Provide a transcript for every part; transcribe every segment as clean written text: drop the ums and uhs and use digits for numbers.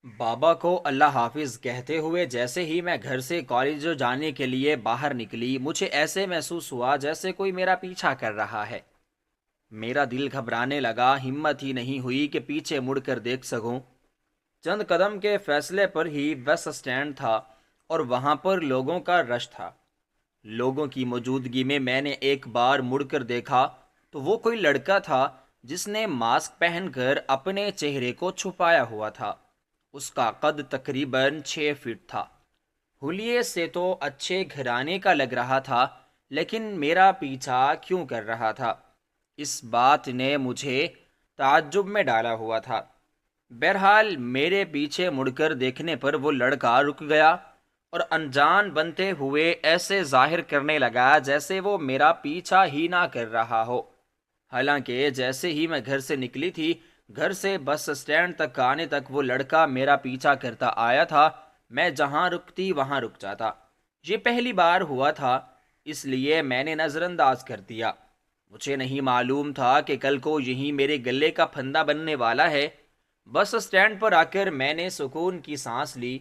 بابا کو اللہ حافظ کہتے ہوئے جیسے ہی میں گھر سے کالج جانے کے لیے باہر نکلی، مجھے ایسے محسوس ہوا جیسے کوئی میرا پیچھا کر رہا ہے۔ میرا دل گھبرانے لگا، ہمت ہی نہیں ہوئی کہ پیچھے مڑ کر دیکھ سکوں۔ چند قدم کے فاصلے پر ہی بس اسٹینڈ تھا اور وہاں پر لوگوں کا رش تھا۔ لوگوں کی موجودگی میں میں نے ایک بار مڑ کر دیکھا تو وہ کوئی لڑکا تھا جس نے ماسک پہن کر اپنے چہرے کو چھپایا ہوا تھا۔ اس کا قد تقریباً 6 فٹ تھا۔ حلیے سے تو اچھے گھرانے کا لگ رہا تھا، لیکن میرا پیچھا کیوں کر رہا تھا؟ اس بات نے مجھے تعجب میں ڈالا ہوا تھا۔ بہرحال میرے پیچھے مڑ کر دیکھنے پر وہ لڑکا رک گیا اور انجان بنتے ہوئے ایسے ظاہر کرنے لگا جیسے وہ میرا پیچھا ہی نہ کر رہا ہو۔ حالانکہ جیسے ہی میں گھر سے نکلی تھی، گھر سے بس اسٹینڈ تک آنے تک وہ لڑکا میرا پیچھا کرتا آیا تھا۔ میں جہاں رکتی وہاں رک جاتا۔ یہ پہلی بار ہوا تھا، اس لیے میں نے نظر انداز کر دیا۔ مجھے نہیں معلوم تھا کہ کل کو یہی میرے گلے کا پھندا بننے والا ہے۔ بس اسٹینڈ پر آ کر میں نے سکون کی سانس لی،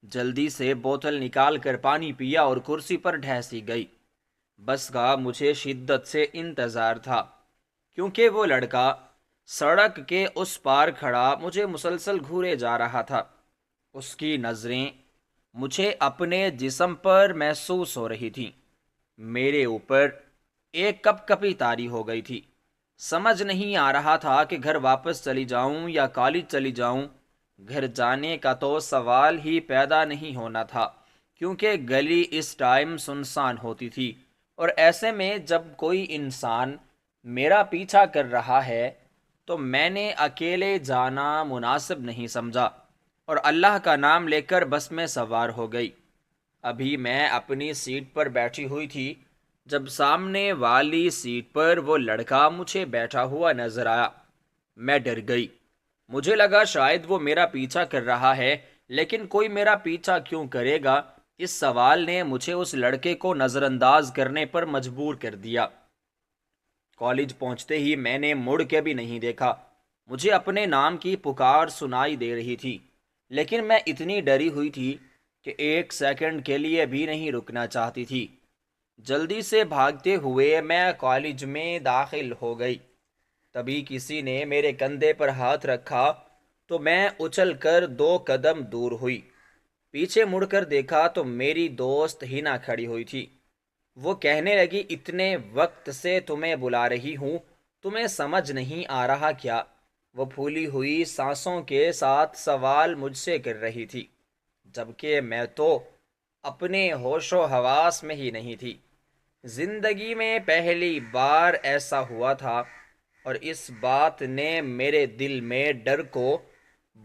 جلدی سے بوتل نکال کر پانی پیا اور کرسی پر ڈھیسی گئی۔ بس کا مجھے شدت سے انتظار تھا، کیونکہ وہ لڑکا سڑک کے اس پار کھڑا مجھے مسلسل گھورے جا رہا تھا۔ اس کی نظریں مجھے اپنے جسم پر محسوس ہو رہی تھیں۔ میرے اوپر ایک کپ کپی طاری ہو گئی تھی۔ سمجھ نہیں آ رہا تھا کہ گھر واپس چلی جاؤں یا کالج چلی جاؤں۔ گھر جانے کا تو سوال ہی پیدا نہیں ہونا تھا، کیونکہ گلی اس ٹائم سنسان ہوتی تھی، اور ایسے میں جب کوئی انسان میرا پیچھا کر رہا ہے تو میں نے اکیلے جانا مناسب نہیں سمجھا اور اللہ کا نام لے کر بس میں سوار ہو گئی۔ ابھی میں اپنی سیٹ پر بیٹھی ہوئی تھی جب سامنے والی سیٹ پر وہ لڑکا مجھے بیٹھا ہوا نظر آیا۔ میں ڈر گئی۔ مجھے لگا شاید وہ میرا پیچھا کر رہا ہے، لیکن کوئی میرا پیچھا کیوں کرے گا؟ اس سوال نے مجھے اس لڑکے کو نظر انداز کرنے پر مجبور کر دیا۔ کالج پہنچتے ہی میں نے مڑ کے بھی نہیں دیکھا۔ مجھے اپنے نام کی پکار سنائی دے رہی تھی، لیکن میں اتنی ڈری ہوئی تھی کہ ایک سیکنڈ کے لیے بھی نہیں رکنا چاہتی تھی۔ جلدی سے بھاگتے ہوئے میں کالج میں داخل ہو گئی۔ تبھی کسی نے میرے کندھے پر ہاتھ رکھا تو میں اچھل کر 2 قدم دور ہوئی۔ پیچھے مڑ کر دیکھا تو میری دوست ہینا کھڑی ہوئی تھی۔ وہ کہنے لگی، اتنے وقت سے تمہیں بلا رہی ہوں، تمہیں سمجھ نہیں آ رہا کیا؟ وہ پھولی ہوئی سانسوں کے ساتھ سوال مجھ سے کر رہی تھی، جبکہ میں تو اپنے ہوش و حواس میں ہی نہیں تھی۔ زندگی میں پہلی بار ایسا ہوا تھا، اور اس بات نے میرے دل میں ڈر کو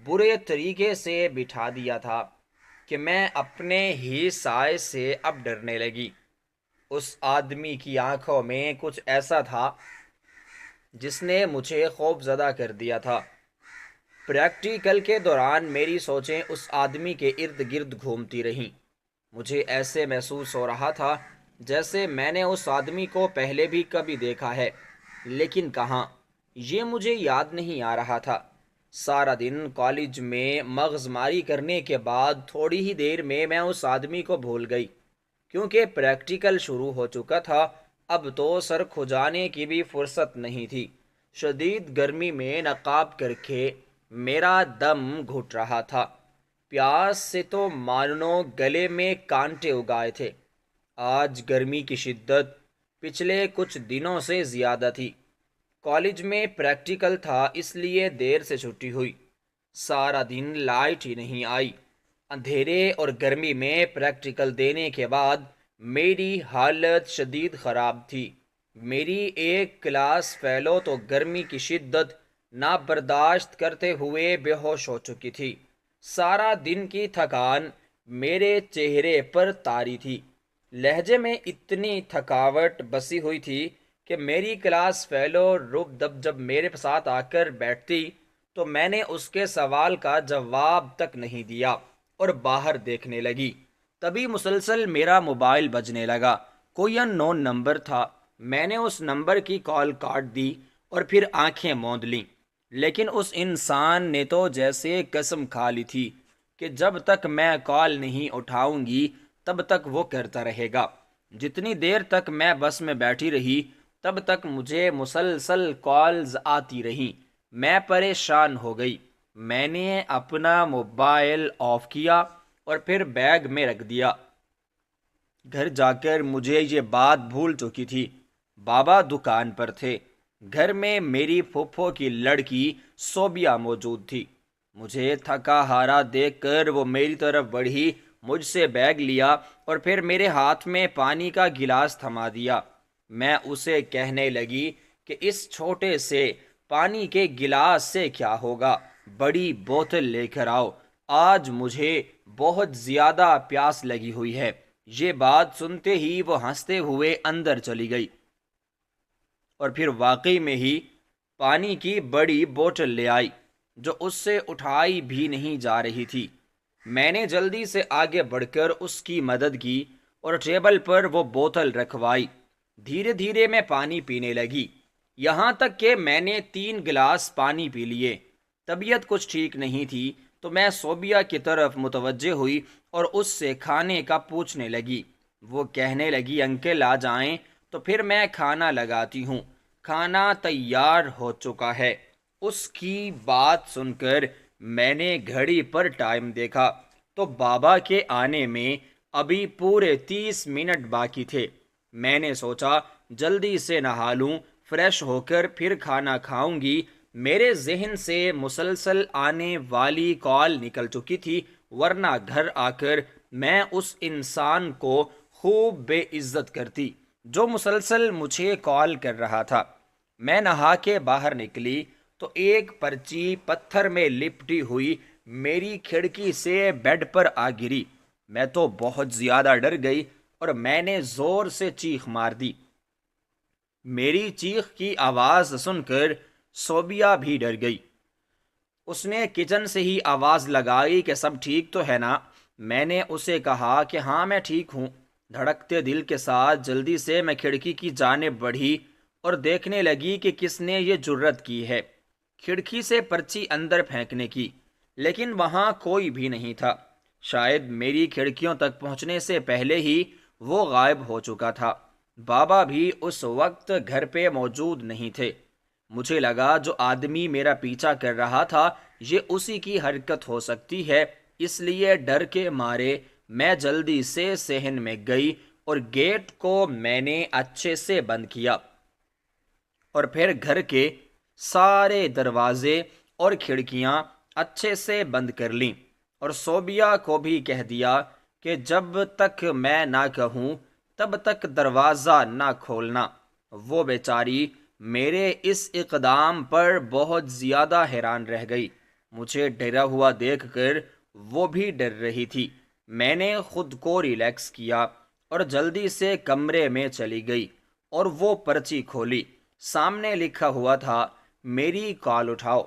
برے طریقے سے بٹھا دیا تھا کہ میں اپنے ہی سائے سے اب ڈرنے لگی۔ اس آدمی کی آنکھوں میں کچھ ایسا تھا جس نے مجھے خوف زدہ کر دیا تھا۔ پریکٹیکل کے دوران میری سوچیں اس آدمی کے ارد گرد گھومتی رہیں۔ مجھے ایسے محسوس ہو رہا تھا جیسے میں نے اس آدمی کو پہلے بھی کبھی دیکھا ہے، لیکن کہاں؟ یہ مجھے یاد نہیں آ رہا تھا۔ سارا دن کالج میں مغز ماری کرنے کے بعد تھوڑی ہی دیر میں اس آدمی کو بھول گئی، کیونکہ پریکٹیکل شروع ہو چکا تھا۔ اب تو سر کھجانے کی بھی فرصت نہیں تھی۔ شدید گرمی میں نقاب کر کے میرا دم گھٹ رہا تھا۔ پیاس سے تو مانو گلے میں کانٹے اگائے تھے۔ آج گرمی کی شدت پچھلے کچھ دنوں سے زیادہ تھی۔ کالج میں پریکٹیکل تھا، اس لیے دیر سے چھٹی ہوئی۔ سارا دن لائٹ ہی نہیں آئی۔ اندھیرے اور گرمی میں پریکٹیکل دینے کے بعد میری حالت شدید خراب تھی۔ میری ایک کلاس فیلو تو گرمی کی شدت نہ برداشت کرتے ہوئے بے ہوش ہو چکی تھی۔ سارا دن کی تھکان میرے چہرے پر طاری تھی۔ لہجے میں اتنی تھکاوٹ بسی ہوئی تھی کہ میری کلاس فیلو رب دب جب میرے ساتھ آ کر بیٹھتی تو میں نے اس کے سوال کا جواب تک نہیں دیا اور باہر دیکھنے لگی۔ تبھی مسلسل میرا موبائل بجنے لگا۔ کوئی ان نون نمبر تھا۔ میں نے اس نمبر کی کال کاٹ دی اور پھر آنکھیں موند لیں۔ لیکن اس انسان نے تو جیسے قسم کھا لی تھی کہ جب تک میں کال نہیں اٹھاؤں گی تب تک وہ کرتا رہے گا۔ جتنی دیر تک میں بس میں بیٹھی رہی تب تک مجھے مسلسل کالز آتی رہیں۔ میں پریشان ہو گئی۔ میں نے اپنا موبائل آف کیا اور پھر بیگ میں رکھ دیا۔ گھر جا کر مجھے یہ بات بھول چکی تھی۔ بابا دکان پر تھے۔ گھر میں میری پھوپھو کی لڑکی صوبیہ موجود تھی۔ مجھے تھکا ہارا دیکھ کر وہ میری طرف بڑھی، مجھ سے بیگ لیا اور پھر میرے ہاتھ میں پانی کا گلاس تھما دیا۔ میں اسے کہنے لگی کہ اس چھوٹے سے پانی کے گلاس سے کیا ہوگا، بڑی بوتل لے کر آؤ، آج مجھے بہت زیادہ پیاس لگی ہوئی ہے۔ یہ بات سنتے ہی وہ ہنستے ہوئے اندر چلی گئی اور پھر واقعی میں ہی پانی کی بڑی بوتل لے آئی جو اس سے اٹھائی بھی نہیں جا رہی تھی۔ میں نے جلدی سے آگے بڑھ کر اس کی مدد کی اور ٹیبل پر وہ بوتل رکھوائی۔ دھیرے دھیرے میں پانی پینے لگی، یہاں تک کہ میں نے 3 گلاس پانی پی لیے۔ طبیعت کچھ ٹھیک نہیں تھی تو میں صوبیہ کی طرف متوجہ ہوئی اور اس سے کھانے کا پوچھنے لگی۔ وہ کہنے لگی انکل آ جائیں تو پھر میں کھانا لگاتی ہوں، کھانا تیار ہو چکا ہے۔ اس کی بات سن کر میں نے گھڑی پر ٹائم دیکھا تو بابا کے آنے میں ابھی پورے 30 منٹ باقی تھے۔ میں نے سوچا جلدی سے نہا لوں، فریش ہو کر پھر کھانا کھاؤں گی۔ میرے ذہن سے مسلسل آنے والی کال نکل چکی تھی، ورنہ گھر آ کر میں اس انسان کو خوب بے عزت کرتی جو مسلسل مجھے کال کر رہا تھا۔ میں نہا کے باہر نکلی تو ایک پرچی پتھر میں لپٹی ہوئی میری کھڑکی سے بیڈ پر آ گری۔ میں تو بہت زیادہ ڈر گئی اور میں نے زور سے چیخ مار دی۔ میری چیخ کی آواز سن کر صوبیہ بھی ڈر گئی۔ اس نے کچن سے ہی آواز لگائی کہ سب ٹھیک تو ہے نا؟ میں نے اسے کہا کہ ہاں میں ٹھیک ہوں۔ دھڑکتے دل کے ساتھ جلدی سے میں کھڑکی کی جانب بڑھی اور دیکھنے لگی کہ کس نے یہ جرت کی ہے کھڑکی سے پرچی اندر پھینکنے کی، لیکن وہاں کوئی بھی نہیں تھا۔ شاید میری کھڑکیوں تک پہنچنے سے پہلے ہی وہ غائب ہو چکا تھا۔ بابا بھی اس وقت گھر پہ موجود نہیں تھے۔ مجھے لگا جو آدمی میرا پیچھا کر رہا تھا یہ اسی کی حرکت ہو سکتی ہے، اس لیے ڈر کے مارے میں جلدی سے صحن میں گئی اور گیٹ کو میں نے اچھے سے بند کیا اور پھر گھر کے سارے دروازے اور کھڑکیاں اچھے سے بند کر لیں اور صوبیہ کو بھی کہہ دیا کہ جب تک میں نہ کہوں تب تک دروازہ نہ کھولنا۔ وہ بیچاری میرے اس اقدام پر بہت زیادہ حیران رہ گئی۔ مجھے ڈرا ہوا دیکھ کر وہ بھی ڈر رہی تھی۔ میں نے خود کو ریلیکس کیا اور جلدی سے کمرے میں چلی گئی اور وہ پرچی کھولی۔ سامنے لکھا ہوا تھا میری کال اٹھاؤ،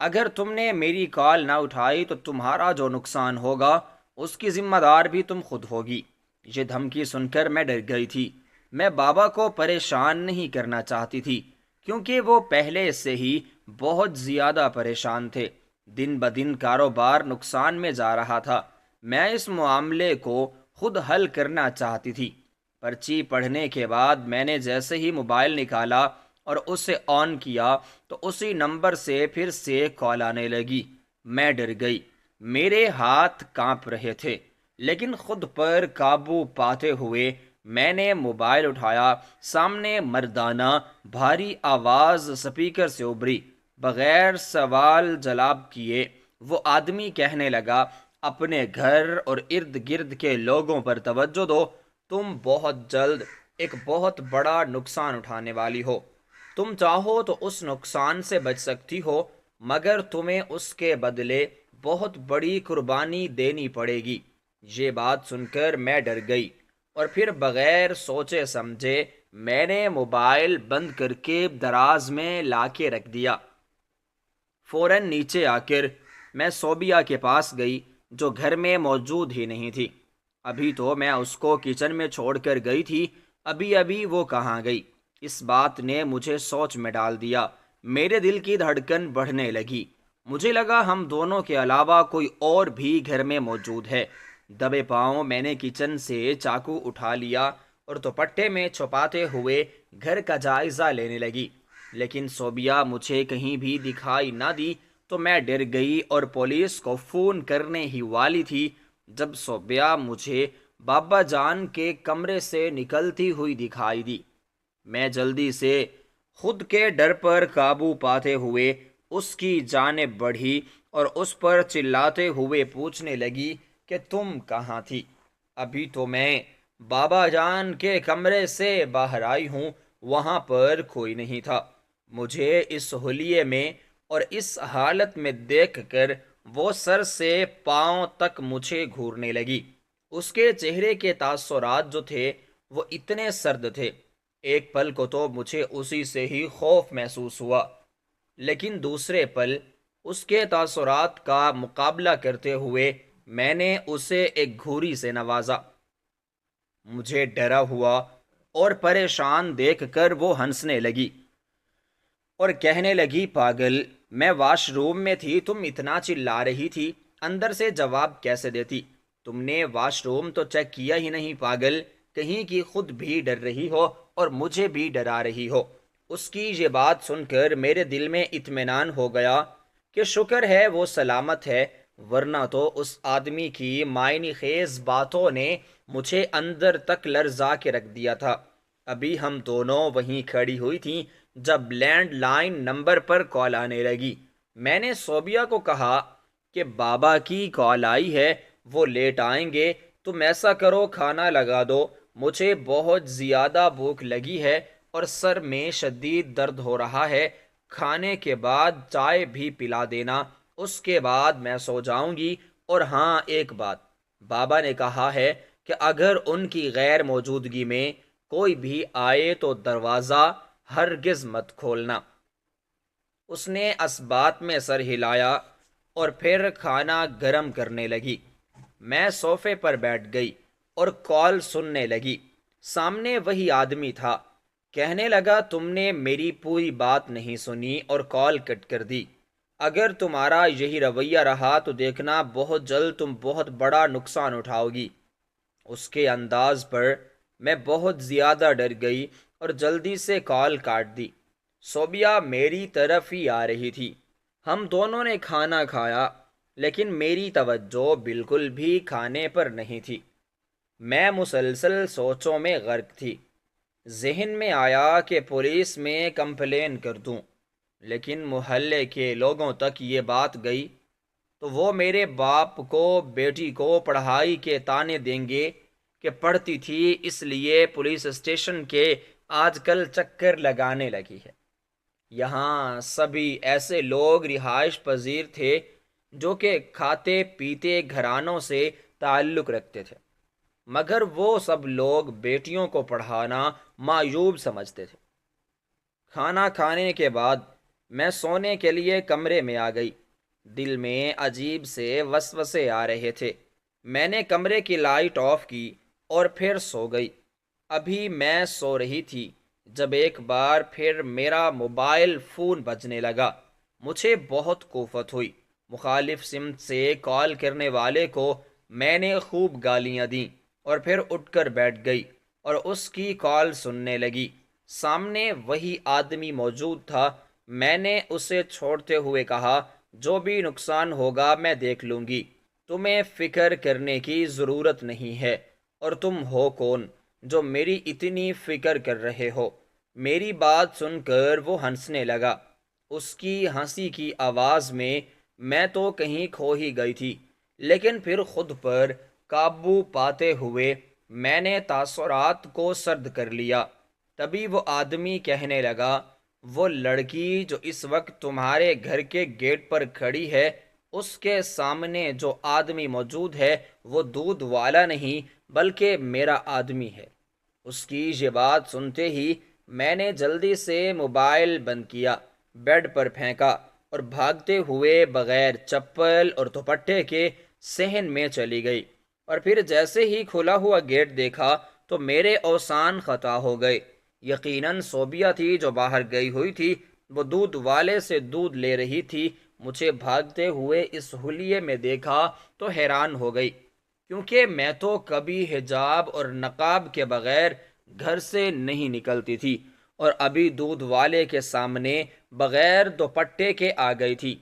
اگر تم نے میری کال نہ اٹھائی تو تمہارا جو نقصان ہوگا اس کی ذمہ دار بھی تم خود ہوگی۔ یہ دھمکی سن کر میں ڈر گئی تھی۔ میں بابا کو پریشان نہیں کرنا چاہتی تھی کیونکہ وہ پہلے سے ہی بہت زیادہ پریشان تھے۔ دن بدن کاروبار نقصان میں جا رہا تھا۔ میں اس معاملے کو خود حل کرنا چاہتی تھی۔ پرچی پڑھنے کے بعد میں نے جیسے ہی موبائل نکالا اور اسے آن کیا تو اسی نمبر سے پھر سے کال آنے لگی۔ میں ڈر گئی، میرے ہاتھ کانپ رہے تھے، لیکن خود پر قابو پاتے ہوئے میں نے موبائل اٹھایا۔ سامنے مردانہ بھاری آواز سپیکر سے ابھری۔ بغیر سوال جواب کیے وہ آدمی کہنے لگا اپنے گھر اور ارد گرد کے لوگوں پر توجہ دو، تم بہت جلد ایک بہت بڑا نقصان اٹھانے والی ہو۔ تم چاہو تو اس نقصان سے بچ سکتی ہو، مگر تمہیں اس کے بدلے بہت بڑی قربانی دینی پڑے گی۔ یہ بات سن کر میں ڈر گئی اور پھر بغیر سوچے سمجھے میں نے موبائل بند کر کے دراز میں لا کے رکھ دیا۔ فوراً نیچے آ کر میں صوبیہ کے پاس گئی جو گھر میں موجود ہی نہیں تھی۔ ابھی تو میں اس کو کچن میں چھوڑ کر گئی تھی، ابھی ابھی وہ کہاں گئی؟ اس بات نے مجھے سوچ میں ڈال دیا۔ میرے دل کی دھڑکن بڑھنے لگی۔ مجھے لگا ہم دونوں کے علاوہ کوئی اور بھی گھر میں موجود ہے۔ دبے پاؤں میں نے کچن سے چاقو اٹھا لیا اور دوپٹے میں چھپاتے ہوئے گھر کا جائزہ لینے لگی، لیکن صوبیہ مجھے کہیں بھی دکھائی نہ دی تو میں ڈر گئی اور پولیس کو فون کرنے ہی والی تھی جب صوبیہ مجھے بابا جان کے کمرے سے نکلتی ہوئی دکھائی دی۔ میں جلدی سے خود کے ڈر پر قابو پاتے ہوئے اس کی جانب بڑھی اور اس پر چلاتے ہوئے پوچھنے لگی کہ تم کہاں تھی؟ ابھی تو میں بابا جان کے کمرے سے باہر آئی ہوں، وہاں پر کوئی نہیں تھا۔ مجھے اس حلیے میں اور اس حالت میں دیکھ کر وہ سر سے پاؤں تک مجھے گھورنے لگی۔ اس کے چہرے کے تاثرات جو تھے وہ اتنے سرد تھے، ایک پل کو تو مجھے اسی سے ہی خوف محسوس ہوا، لیکن دوسرے پل اس کے تاثرات کا مقابلہ کرتے ہوئے میں نے اسے ایک گھوری سے نوازا۔ مجھے ڈرا ہوا اور پریشان دیکھ کر وہ ہنسنے لگی اور کہنے لگی، پاگل، میں واش روم میں تھی، تم اتنا چلا رہی تھی، اندر سے جواب کیسے دیتی؟ تم نے واش روم تو چیک کیا ہی نہیں، پاگل کہیں کی خود بھی ڈر رہی ہو اور مجھے بھی ڈرا رہی ہو۔ اس کی یہ بات سن کر میرے دل میں اطمینان ہو گیا کہ شکر ہے وہ سلامت ہے، ورنہ تو اس آدمی کی معنی خیز باتوں نے مجھے اندر تک لرزا کے رکھ دیا تھا۔ ابھی ہم دونوں وہیں کھڑی ہوئی تھیں جب لینڈ لائن نمبر پر کال آنے لگی۔ میں نے صوبیہ کو کہا کہ بابا کی کال آئی ہے، وہ لیٹ آئیں گے، تم ایسا کرو کھانا لگا دو، مجھے بہت زیادہ بھوک لگی ہے اور سر میں شدید درد ہو رہا ہے، کھانے کے بعد چائے بھی پلا دینا، اس کے بعد میں سو جاؤں گی۔ اور ہاں ایک بات، بابا نے کہا ہے کہ اگر ان کی غیر موجودگی میں کوئی بھی آئے تو دروازہ ہرگز مت کھولنا۔ اس نے اس بات میں سر ہلایا اور پھر کھانا گرم کرنے لگی۔ میں صوفے پر بیٹھ گئی اور کال سننے لگی۔ سامنے وہی آدمی تھا۔ کہنے لگا، تم نے میری پوری بات نہیں سنی اور کال کٹ کر دی۔ اگر تمہارا یہی رویہ رہا تو دیکھنا بہت جلد تم بہت بڑا نقصان اٹھاؤ گی۔ اس کے انداز پر میں بہت زیادہ ڈر گئی اور جلدی سے کال کاٹ دی۔ صوبیہ میری طرف ہی آ رہی تھی۔ ہم دونوں نے کھانا کھایا، لیکن میری توجہ بالکل بھی کھانے پر نہیں تھی۔ میں مسلسل سوچوں میں غرق تھی۔ ذہن میں آیا کہ پولیس میں کمپلین کر دوں، لیکن محلے کے لوگوں تک یہ بات گئی تو وہ میرے باپ کو بیٹی کو پڑھائی کے تانے دیں گے کہ پڑھتی تھی اس لیے پولیس اسٹیشن کے آج کل چکر لگانے لگی ہے۔ یہاں سبھی ایسے لوگ رہائش پذیر تھے جو کہ کھاتے پیتے گھرانوں سے تعلق رکھتے تھے، مگر وہ سب لوگ بیٹیوں کو پڑھانا معیوب سمجھتے تھے۔ کھانا کھانے کے بعد میں سونے کے لیے کمرے میں آ گئی۔ دل میں عجیب سے وسوسے آ رہے تھے۔ میں نے کمرے کی لائٹ آف کی اور پھر سو گئی۔ ابھی میں سو رہی تھی جب ایک بار پھر میرا موبائل فون بجنے لگا۔ مجھے بہت کوفت ہوئی۔ مخالف سمت سے کال کرنے والے کو میں نے خوب گالیاں دیں اور پھر اٹھ کر بیٹھ گئی اور اس کی کال سننے لگی۔ سامنے وہی آدمی موجود تھا۔ میں نے اسے چھوڑتے ہوئے کہا، جو بھی نقصان ہوگا میں دیکھ لوں گی، تمہیں فکر کرنے کی ضرورت نہیں ہے، اور تم ہو کون جو میری اتنی فکر کر رہے ہو؟ میری بات سن کر وہ ہنسنے لگا۔ اس کی ہنسی کی آواز میں تو کہیں کھو ہی گئی تھی، لیکن پھر خود پر قابو پاتے ہوئے میں نے تاثرات کو سرد کر لیا۔ تبھی وہ آدمی کہنے لگا، وہ لڑکی جو اس وقت تمہارے گھر کے گیٹ پر کھڑی ہے، اس کے سامنے جو آدمی موجود ہے وہ دودھ والا نہیں بلکہ میرا آدمی ہے۔ اس کی یہ بات سنتے ہی میں نے جلدی سے موبائل بند کیا، بیڈ پر پھینکا اور بھاگتے ہوئے بغیر چپل اور دوپٹے کے صحن میں چلی گئی، اور پھر جیسے ہی کھلا ہوا گیٹ دیکھا تو میرے اوسان خطا ہو گئے۔ یقیناً صوبیہ تھی جو باہر گئی ہوئی تھی، وہ دودھ والے سے دودھ لے رہی تھی۔ مجھے بھاگتے ہوئے اس حلیے میں دیکھا تو حیران ہو گئی، کیونکہ میں تو کبھی حجاب اور نقاب کے بغیر گھر سے نہیں نکلتی تھی، اور ابھی دودھ والے کے سامنے بغیر دوپٹے کے آ گئی تھی۔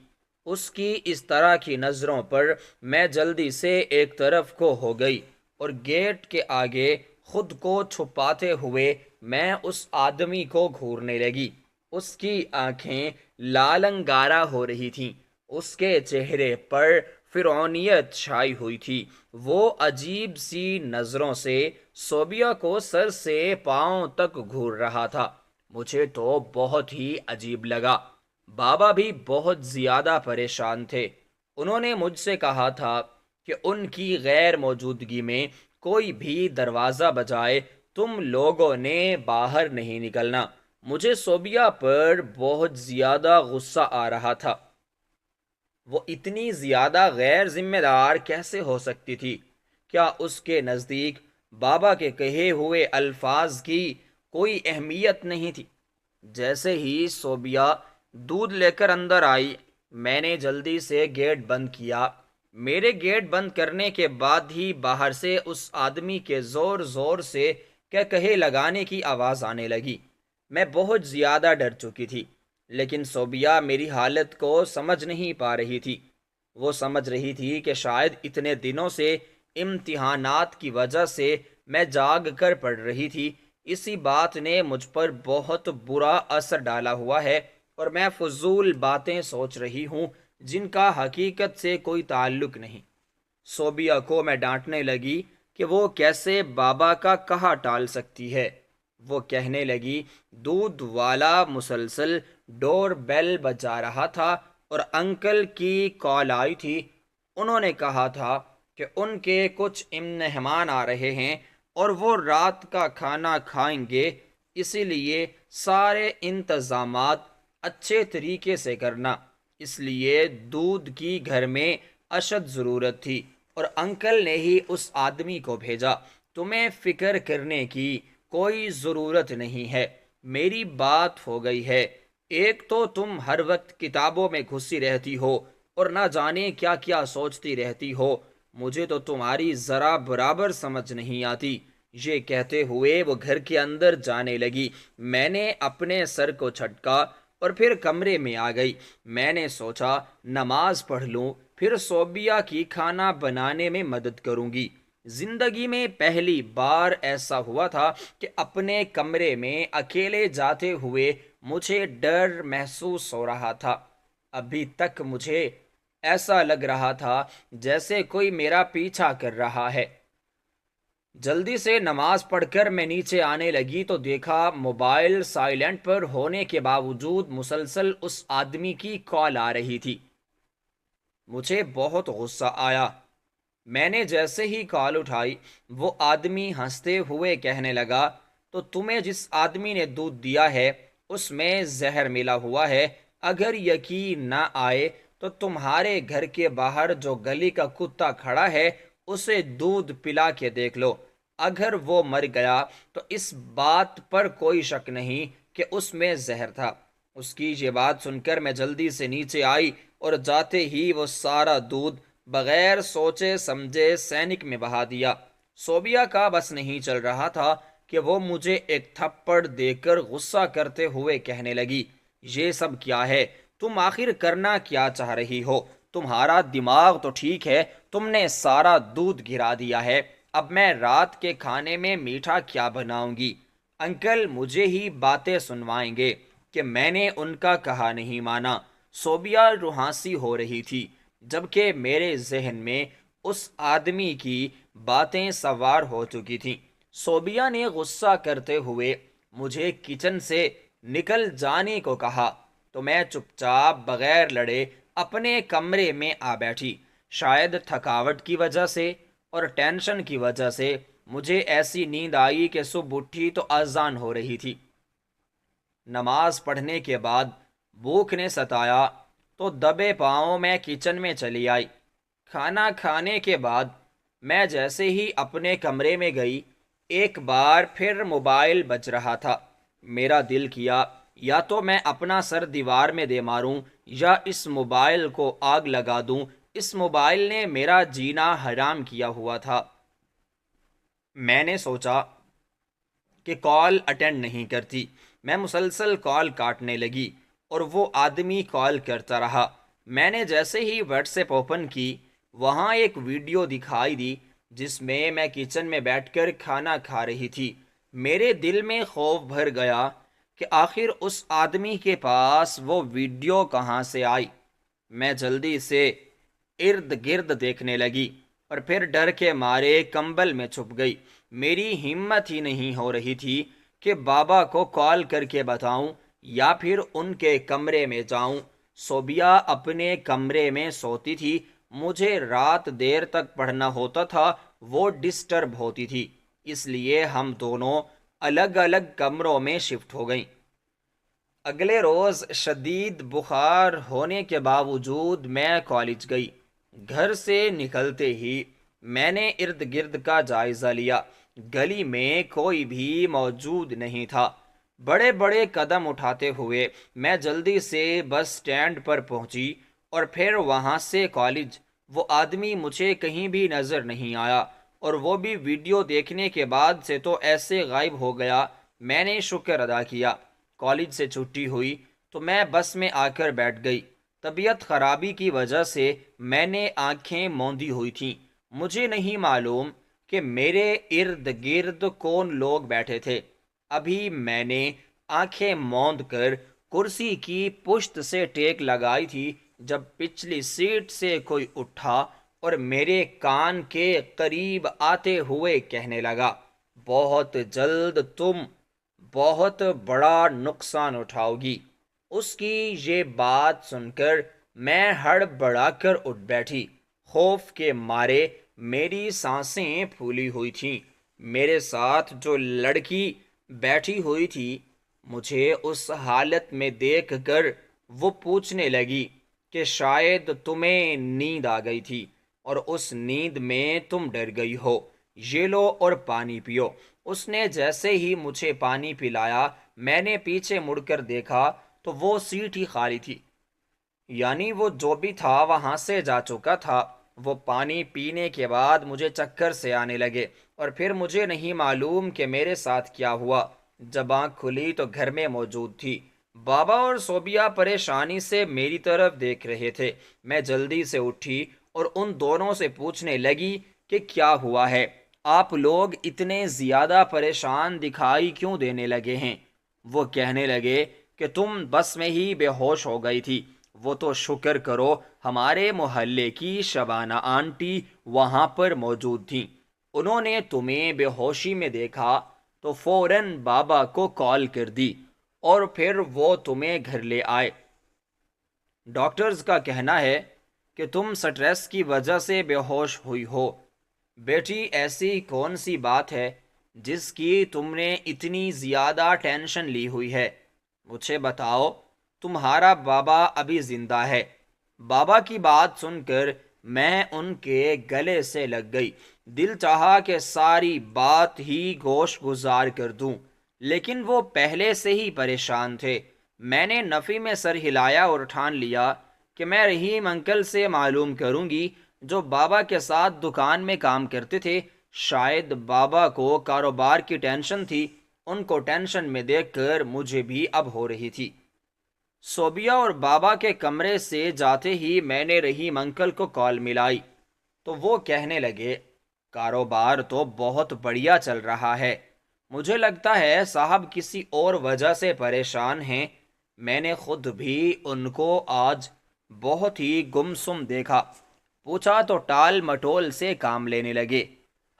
اس کی اس طرح کی نظروں پر میں جلدی سے ایک طرف کو ہو گئی، اور گیٹ کے آگے خود کو چھپاتے ہوئے میں اس آدمی کو گھورنے لگی۔ اس کی آنکھیں لال انگارہ ہو رہی تھیں، اس کے چہرے پر فرعونیت چھائی ہوئی تھی۔ وہ عجیب سی نظروں سے صوبیہ کو سر سے پاؤں تک گھور رہا تھا۔ مجھے تو بہت ہی عجیب لگا۔ بابا بھی بہت زیادہ پریشان تھے۔ انہوں نے مجھ سے کہا تھا کہ ان کی غیر موجودگی میں کوئی بھی دروازہ بجائے تم لوگوں نے باہر نہیں نکلنا۔ مجھے صوبیہ پر بہت زیادہ غصہ آ رہا تھا۔ وہ اتنی زیادہ غیر ذمہ دار کیسے ہو سکتی تھی؟ کیا اس کے نزدیک بابا کے کہے ہوئے الفاظ کی کوئی اہمیت نہیں تھی؟ جیسے ہی صوبیہ دودھ لے کر اندر آئی، میں نے جلدی سے گیٹ بند کیا۔ میرے گیٹ بند کرنے کے بعد ہی باہر سے اس آدمی کے زور زور سے کہے لگانے کی آواز آنے لگی۔ میں بہت زیادہ ڈر چکی تھی، لیکن صوبیہ میری حالت کو سمجھ نہیں پا رہی تھی۔ وہ سمجھ رہی تھی کہ شاید اتنے دنوں سے امتحانات کی وجہ سے میں جاگ کر پڑھ رہی تھی، اسی بات نے مجھ پر بہت برا اثر ڈالا ہوا ہے، اور میں فضول باتیں سوچ رہی ہوں جن کا حقیقت سے کوئی تعلق نہیں۔ صوبیہ کو میں ڈانٹنے لگی کہ وہ کیسے بابا کا کہا ٹال سکتی ہے۔ وہ کہنے لگی، دودھ والا مسلسل ڈور بیل بجا رہا تھا اور انکل کی کال آئی تھی۔ انہوں نے کہا تھا کہ ان کے کچھ مہمان آ رہے ہیں اور وہ رات کا کھانا کھائیں گے، اسی لیے سارے انتظامات اچھے طریقے سے کرنا۔ اس لیے دودھ کی گھر میں اشد ضرورت تھی، اور انکل نے ہی اس آدمی کو بھیجا۔ تمہیں فکر کرنے کی کوئی ضرورت نہیں ہے، میری بات ہو گئی ہے۔ ایک تو تم ہر وقت کتابوں میں گھسی رہتی ہو اور نہ جانے کیا کیا سوچتی رہتی ہو، مجھے تو تمہاری ذرا برابر سمجھ نہیں آتی۔ یہ کہتے ہوئے وہ گھر کے اندر جانے لگی۔ میں نے اپنے سر کو جھٹکا اور پھر کمرے میں آ گئی۔ میں نے سوچا نماز پڑھ لوں، پھر صوبیہ کی کھانا بنانے میں مدد کروں گی۔ زندگی میں پہلی بار ایسا ہوا تھا کہ اپنے کمرے میں اکیلے جاتے ہوئے مجھے ڈر محسوس ہو رہا تھا۔ ابھی تک مجھے ایسا لگ رہا تھا جیسے کوئی میرا پیچھا کر رہا ہے۔ جلدی سے نماز پڑھ کر میں نیچے آنے لگی تو دیکھا موبائل سائلنٹ پر ہونے کے باوجود مسلسل اس آدمی کی کال آ رہی تھی۔ مجھے بہت غصہ آیا۔ میں نے جیسے ہی کال اٹھائی، وہ آدمی ہنستے ہوئے کہنے لگا، تو تمہیں جس آدمی نے دودھ دیا ہے اس میں زہر ملا ہوا ہے۔ اگر یقین نہ آئے تو تمہارے گھر کے باہر جو گلی کا کتا کھڑا ہے اسے دودھ پلا کے دیکھ لو۔ اگر وہ مر گیا تو اس بات پر کوئی شک نہیں کہ اس میں زہر تھا۔ اس کی یہ بات سن کر میں جلدی سے نیچے آئی اور جاتے ہی وہ سارا دودھ بغیر سوچے سمجھے سینک میں بہا دیا۔ صوبیہ کا بس نہیں چل رہا تھا کہ وہ مجھے ایک تھپڑ دے کر غصہ کرتے ہوئے کہنے لگی، یہ سب کیا ہے؟ تم آخر کرنا کیا چاہ رہی ہو؟ تمہارا دماغ تو ٹھیک ہے، تم نے سارا دودھ گرا دیا ہے۔ اب میں رات کے کھانے میں میٹھا کیا بناؤں گی؟ انکل مجھے ہی باتیں سنوائیں گے کہ میں نے ان کا کہا نہیں مانا۔ صوبیہ روحانسی ہو رہی تھی، جبکہ میرے ذہن میں اس آدمی کی باتیں سوار ہو چکی تھیں۔ صوبیہ نے غصہ کرتے ہوئے مجھے کچن سے نکل جانے کو کہا تو میں چپ چاپ بغیر لڑے اپنے کمرے میں آ بیٹھی۔ شاید تھکاوٹ کی وجہ سے اور ٹینشن کی وجہ سے مجھے ایسی نیند آئی کہ صبح اٹھی تو اذان ہو رہی تھی۔ نماز پڑھنے کے بعد بھوک نے ستایا تو دبے پاؤں میں کچن میں چلی آئی۔ کھانا کھانے کے بعد میں جیسے ہی اپنے کمرے میں گئی، ایک بار پھر موبائل بج رہا تھا۔ میرا دل کیا یا تو میں اپنا سر دیوار میں دے ماروں یا اس موبائل کو آگ لگا دوں۔ اس موبائل نے میرا جینا حرام کیا ہوا تھا۔ میں نے سوچا کہ کال اٹینڈ نہیں کرتی۔ میں مسلسل کال کاٹنے لگی اور وہ آدمی کال کرتا رہا۔ میں نے جیسے ہی واٹس ایپ اوپن کی، وہاں ایک ویڈیو دکھائی دی جس میں کچن میں بیٹھ کر کھانا کھا رہی تھی۔ میرے دل میں خوف بھر گیا کہ آخر اس آدمی کے پاس وہ ویڈیو کہاں سے آئی۔ میں جلدی سے ارد گرد دیکھنے لگی اور پھر ڈر کے مارے کمبل میں چھپ گئی۔ میری ہمت ہی نہیں ہو رہی تھی کہ بابا کو کال کر کے بتاؤں یا پھر ان کے کمرے میں جاؤں۔ صوبیہ اپنے کمرے میں سوتی تھی، مجھے رات دیر تک پڑھنا ہوتا تھا، وہ ڈسٹرب ہوتی تھی، اس لیے ہم دونوں الگ الگ کمروں میں شفٹ ہو گئیں۔ اگلے روز شدید بخار ہونے کے باوجود میں کالج گئی۔ گھر سے نکلتے ہی میں نے ارد گرد کا جائزہ لیا۔ گلی میں کوئی بھی موجود نہیں تھا۔ بڑے بڑے قدم اٹھاتے ہوئے میں جلدی سے بس سٹینڈ پر پہنچی اور پھر وہاں سے کالج۔ وہ آدمی مجھے کہیں بھی نظر نہیں آیا، اور وہ بھی ویڈیو دیکھنے کے بعد سے تو ایسے غائب ہو گیا۔ میں نے شکر ادا کیا۔ کالج سے چھٹی ہوئی تو میں بس میں آ کر بیٹھ گئی۔ طبیعت خرابی کی وجہ سے میں نے آنکھیں موندی ہوئی تھیں۔ مجھے نہیں معلوم کہ میرے ارد گرد کون لوگ بیٹھے تھے۔ ابھی میں نے آنکھیں موند کر کرسی کی پشت سے ٹیک لگائی تھی جب پچھلی سیٹ سے کوئی اٹھا اور میرے کان کے قریب آتے ہوئے کہنے لگا، بہت جلد تم بہت بڑا نقصان اٹھاؤ گی۔ اس کی یہ بات سن کر میں ہڑبڑا کر اٹھ بیٹھی۔ خوف کے مارے میری سانسیں پھولی ہوئی تھیں۔ میرے ساتھ جو لڑکی بیٹھی ہوئی تھی، مجھے اس حالت میں دیکھ کر وہ پوچھنے لگی کہ شاید تمہیں نیند آ گئی تھی اور اس نیند میں تم ڈر گئی ہو، یہ لو اور پانی پیو۔ اس نے جیسے ہی مجھے پانی پلایا، میں نے پیچھے مڑ کر دیکھا تو وہ سیٹ ہی خالی تھی، یعنی وہ جو بھی تھا وہاں سے جا چکا تھا۔ وہ پانی پینے کے بعد مجھے چکر سے آنے لگے اور پھر مجھے نہیں معلوم کہ میرے ساتھ کیا ہوا۔ جب آنکھ کھلی تو گھر میں موجود تھی۔ بابا اور صوبیہ پریشانی سے میری طرف دیکھ رہے تھے۔ میں جلدی سے اٹھی اور ان دونوں سے پوچھنے لگی کہ کیا ہوا ہے، آپ لوگ اتنے زیادہ پریشان دکھائی کیوں دینے لگے ہیں؟ وہ کہنے لگے کہ تم بس میں ہی بے ہوش ہو گئی تھی۔ وہ تو شکر کرو ہمارے محلے کی شبانہ آنٹی وہاں پر موجود تھیں، انہوں نے تمہیں بے ہوشی میں دیکھا تو فوراً بابا کو کال کر دی اور پھر وہ تمہیں گھر لے آئے۔ ڈاکٹرز کا کہنا ہے کہ تم سٹریس کی وجہ سے بے ہوش ہوئی ہو۔ بیٹی، ایسی کون سی بات ہے جس کی تم نے اتنی زیادہ ٹینشن لی ہوئی ہے؟ مجھے بتاؤ، تمہارا بابا ابھی زندہ ہے؟ بابا کی بات سن کر میں ان کے گلے سے لگ گئی۔ دل چاہا کہ ساری بات ہی گوش گزار کر دوں، لیکن وہ پہلے سے ہی پریشان تھے۔ میں نے نفی میں سر ہلایا اور ٹھان لیا کہ میں رحیم انکل سے معلوم کروں گی، جو بابا کے ساتھ دکان میں کام کرتے تھے۔ شاید بابا کو کاروبار کی ٹینشن تھی، ان کو ٹینشن میں دیکھ کر مجھے بھی اب ہو رہی تھی۔ صوبیہ اور بابا کے کمرے سے جاتے ہی میں نے رحیم انکل کو کال ملائی تو وہ کہنے لگے، کاروبار تو بہت بڑھیا چل رہا ہے، مجھے لگتا ہے صاحب کسی اور وجہ سے پریشان ہیں۔ میں نے خود بھی ان کو آج بہت ہی گمسم دیکھا۔ پوچھا تو ٹال مٹول سے کام لینے لگے،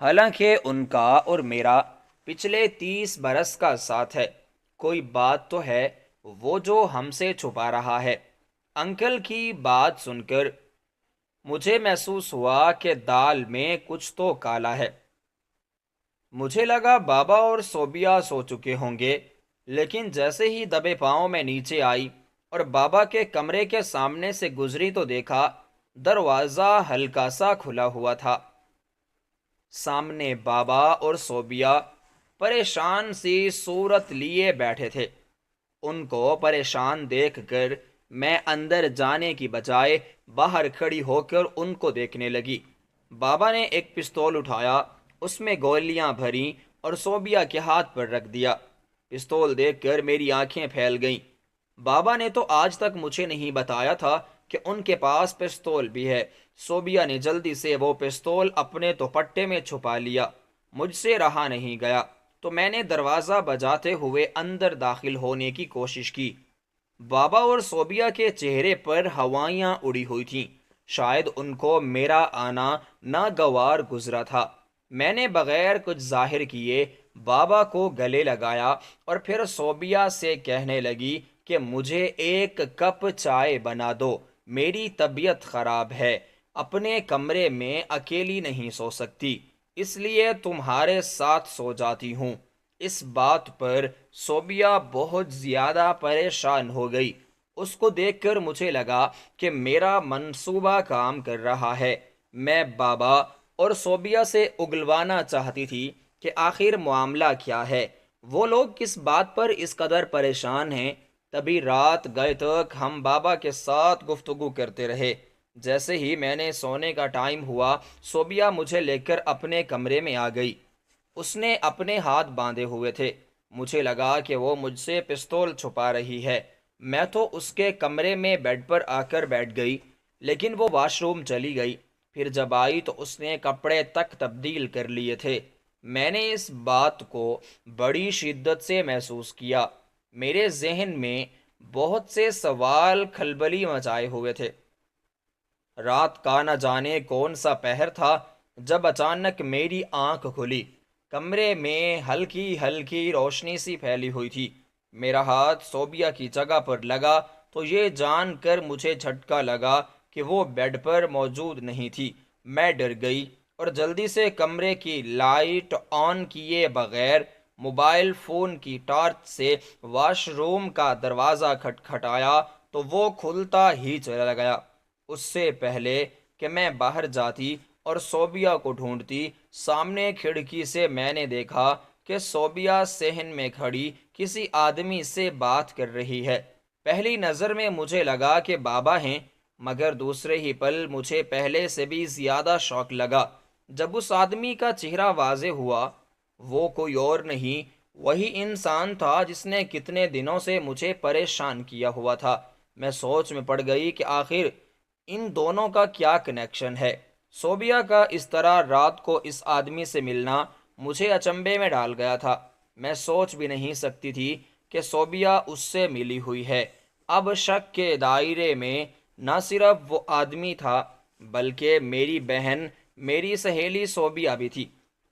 حالانکہ ان کا اور میرا پچھلے 30 برس کا ساتھ ہے۔ کوئی بات تو ہے وہ جو ہم سے چھپا رہا ہے۔ انکل کی بات سن کر مجھے محسوس ہوا کہ دال میں کچھ تو کالا ہے۔ مجھے لگا بابا اور صوبیہ سو چکے ہوں گے، لیکن جیسے ہی دبے پاؤں میں نیچے آئی اور بابا کے کمرے کے سامنے سے گزری تو دیکھا دروازہ ہلکا سا کھلا ہوا تھا۔ سامنے بابا اور صوبیہ پریشان سی صورت لیے بیٹھے تھے۔ ان کو پریشان دیکھ کر میں اندر جانے کی بجائے باہر کھڑی ہو کر ان کو دیکھنے لگی۔ بابا نے ایک پستول اٹھایا، اس میں گولیاں بھریں اور صوبیہ کے ہاتھ پر رکھ دیا۔ پستول دیکھ کر میری آنکھیں پھیل گئیں۔ بابا نے تو آج تک مجھے نہیں بتایا تھا کہ ان کے پاس پستول بھی ہے۔ صوبیہ نے جلدی سے وہ پستول اپنے دوپٹے میں چھپا لیا۔ مجھ سے رہا نہیں گیا تو میں نے دروازہ بجاتے ہوئے اندر داخل ہونے کی کوشش کی۔ بابا اور صوبیہ کے چہرے پر ہوائیاں اڑی ہوئی تھیں، شاید ان کو میرا آنا ناگوار گزرا تھا۔ میں نے بغیر کچھ ظاہر کیے بابا کو گلے لگایا اور پھر صوبیہ سے کہنے لگی کہ مجھے ایک کپ چائے بنا دو، میری طبیعت خراب ہے، اپنے کمرے میں اکیلی نہیں سو سکتی، اس لیے تمہارے ساتھ سو جاتی ہوں۔ اس بات پر صوبیہ بہت زیادہ پریشان ہو گئی۔ اس کو دیکھ کر مجھے لگا کہ میرا منصوبہ کام کر رہا ہے۔ میں بابا اور صوبیہ سے اگلوانا چاہتی تھی کہ آخر معاملہ کیا ہے، وہ لوگ کس بات پر اس قدر پریشان ہیں۔ تبھی رات گئے تک ہم بابا کے ساتھ گفتگو کرتے رہے۔ جیسے ہی میں نے سونے کا ٹائم ہوا، صوبیہ مجھے لے کر اپنے کمرے میں آ گئی۔ اس نے اپنے ہاتھ باندھے ہوئے تھے، مجھے لگا کہ وہ مجھ سے پستول چھپا رہی ہے۔ میں تو اس کے کمرے میں بیڈ پر آ کر بیٹھ گئی، لیکن وہ واش روم چلی گئی۔ پھر جب آئی تو اس نے کپڑے تک تبدیل کر لیے تھے۔ میں نے اس بات کو بڑی شدت سے محسوس کیا۔ میرے ذہن میں بہت سے سوال کھلبلی مچائے ہوئے تھے۔ رات کا نہ جانے کون سا پہر تھا جب اچانک میری آنکھ کھلی۔ کمرے میں ہلکی ہلکی روشنی سی پھیلی ہوئی تھی۔ میرا ہاتھ صوبیہ کی جگہ پر لگا تو یہ جان کر مجھے جھٹکا لگا کہ وہ بیڈ پر موجود نہیں تھی۔ میں ڈر گئی اور جلدی سے کمرے کی لائٹ آن کیے بغیر موبائل فون کی ٹارچ سے واش روم کا دروازہ کھٹکھٹایا تو وہ کھلتا ہی چلا گیا۔ اس سے پہلے کہ میں باہر جاتی اور صوبیہ کو ڈھونڈتی، سامنے کھڑکی سے میں نے دیکھا کہ صوبیہ صحن میں کھڑی کسی آدمی سے بات کر رہی ہے۔ پہلی نظر میں مجھے لگا کہ بابا ہیں، مگر دوسرے ہی پل مجھے پہلے سے بھی زیادہ شوق لگا جب اس آدمی کا چہرہ واضح ہوا۔ وہ کوئی اور نہیں، وہی انسان تھا جس نے کتنے دنوں سے مجھے پریشان کیا ہوا تھا۔ میں سوچ میں پڑ گئی کہ آخر ان دونوں کا کیا کنیکشن ہے۔ صوبیہ کا اس طرح رات کو اس آدمی سے ملنا مجھے اچنبے میں ڈال گیا تھا۔ میں سوچ بھی نہیں سکتی تھی کہ صوبیہ اس سے ملی ہوئی ہے۔ اب شک کے دائرے میں نہ صرف وہ آدمی تھا بلکہ میری بہن، میری سہیلی صوبیہ بھی تھی۔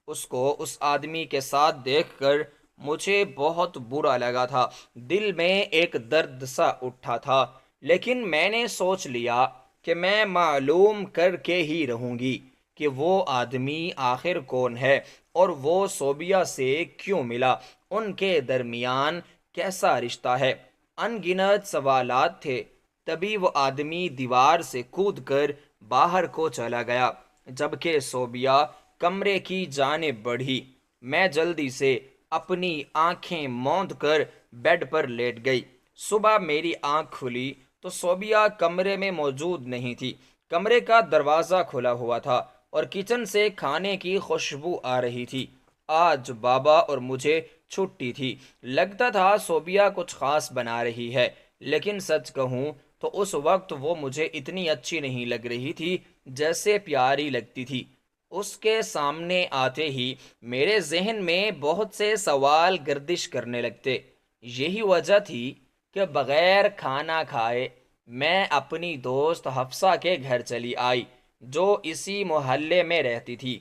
اس کو اس آدمی کے ساتھ دیکھ کر مجھے بہت برا لگا تھا، دل میں ایک درد سا اٹھا تھا، لیکن میں نے سوچ لیا کہ میں معلوم کر کے ہی رہوں گی کہ وہ آدمی آخر کون ہے اور وہ صوبیہ سے کیوں ملا، ان کے درمیان کیسا رشتہ ہے۔ ان گنت سوالات تھے۔ تبھی وہ آدمی دیوار سے کود کر باہر کو چلا گیا، جبکہ صوبیہ کمرے کی جانب بڑھی۔ میں جلدی سے اپنی آنکھیں موند کر بیڈ پر لیٹ گئی۔ صبح میری آنکھ کھلی تو صوبیہ کمرے میں موجود نہیں تھی۔ کمرے کا دروازہ کھلا ہوا تھا اور کچن سے کھانے کی خوشبو آ رہی تھی۔ آج بابا اور مجھے چھٹی تھی، لگتا تھا صوبیہ کچھ خاص بنا رہی ہے، لیکن سچ کہوں تو اس وقت وہ مجھے اتنی اچھی نہیں لگ رہی تھی جیسے پیاری لگتی تھی۔ اس کے سامنے آتے ہی میرے ذہن میں بہت سے سوال گردش کرنے لگتے۔ یہی وجہ تھی کہ بغیر کھانا کھائے میں اپنی دوست حفصہ کے گھر چلی آئی، جو اسی محلے میں رہتی تھی۔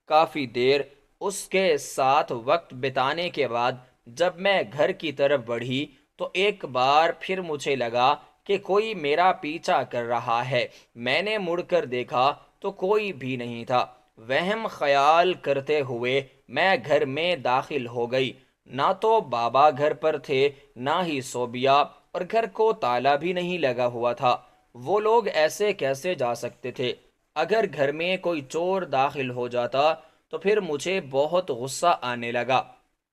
کافی دیر اس کے ساتھ وقت بتانے کے بعد جب میں گھر کی طرف بڑھی تو ایک بار پھر مجھے لگا کہ کوئی میرا پیچھا کر رہا ہے۔ میں نے مڑ کر دیکھا تو کوئی بھی نہیں تھا۔ وہم خیال کرتے ہوئے میں گھر میں داخل ہو گئی۔ نہ تو بابا گھر پر تھے نہ ہی صوبیہ، اور گھر کو تالا بھی نہیں لگا ہوا تھا۔ وہ لوگ ایسے کیسے جا سکتے تھے؟ اگر گھر میں کوئی چور داخل ہو جاتا تو پھر مجھے بہت غصہ آنے لگا۔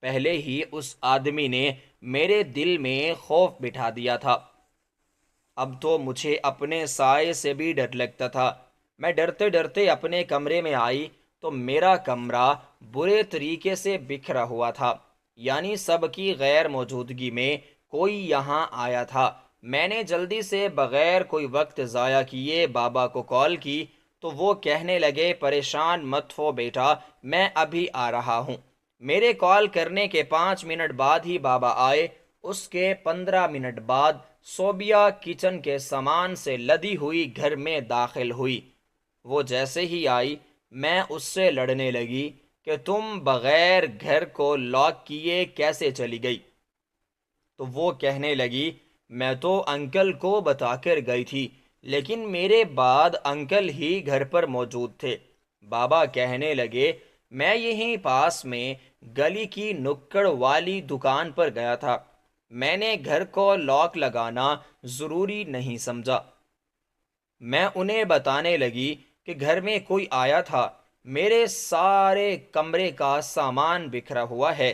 پہلے ہی اس آدمی نے میرے دل میں خوف بٹھا دیا تھا۔ اب تو مجھے اپنے سائے سے بھی ڈر لگتا تھا۔ میں ڈرتے ڈرتے اپنے کمرے میں آئی تو میرا کمرہ برے طریقے سے بکھرا ہوا تھا، یعنی سب کی غیر موجودگی میں کوئی یہاں آیا تھا۔ میں نے جلدی سے بغیر کوئی وقت ضائع کیے بابا کو کال کی تو وہ کہنے لگے پریشان مت ہو بیٹا، میں ابھی آ رہا ہوں۔ میرے کال کرنے کے 5 منٹ بعد ہی بابا آئے۔ اس کے 15 منٹ بعد صوبیہ کچن کے سامان سے لدی ہوئی گھر میں داخل ہوئی۔ وہ جیسے ہی آئی میں اس سے لڑنے لگی کہ تم بغیر گھر کو لاک کیے کیسے چلی گئی؟ تو وہ کہنے لگی میں تو انکل کو بتا کر گئی تھی، لیکن میرے بعد انکل ہی گھر پر موجود تھے۔ بابا کہنے لگے میں یہیں پاس میں گلی کی نکڑ والی دکان پر گیا تھا، میں نے گھر کو لاک لگانا ضروری نہیں سمجھا۔ میں انہیں بتانے لگی کہ گھر میں کوئی آیا تھا، میرے سارے کمرے کا سامان بکھرا ہوا ہے۔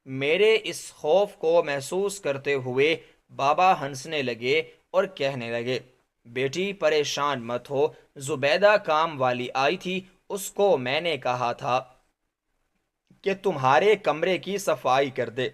میرے اس خوف کو محسوس کرتے ہوئے بابا ہنسنے لگے اور کہنے لگے بیٹی پریشان مت ہو، زبیدہ کام والی آئی تھی، اس کو میں نے کہا تھا کہ تمہارے کمرے کی صفائی کر دے،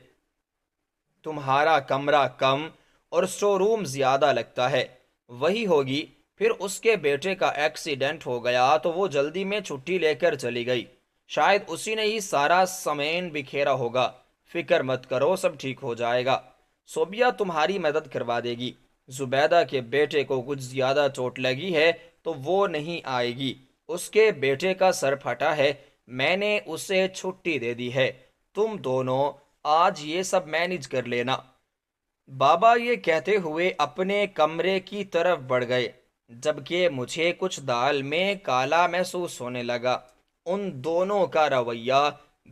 تمہارا کمرہ کم اور اسٹور روم زیادہ لگتا ہے، وہی ہوگی۔ پھر اس کے بیٹے کا ایکسیڈنٹ ہو گیا تو وہ جلدی میں چھٹی لے کر چلی گئی، شاید اسی نے ہی سارا سامان بکھیرا ہوگا۔ فکر مت کرو، سب ٹھیک ہو جائے گا، صوبیہ تمہاری مدد کروا دے گی۔ زبیدہ کے بیٹے کو کچھ زیادہ چوٹ لگی ہے تو وہ نہیں آئے گی، اس کے بیٹے کا سر پھٹا ہے، میں نے اسے چھٹی دے دی ہے، تم دونوں آج یہ سب مینج کر لینا۔ بابا یہ کہتے ہوئے اپنے کمرے کی طرف بڑھ گئے، جبکہ مجھے کچھ دال میں کالا محسوس ہونے لگا۔ ان دونوں کا رویہ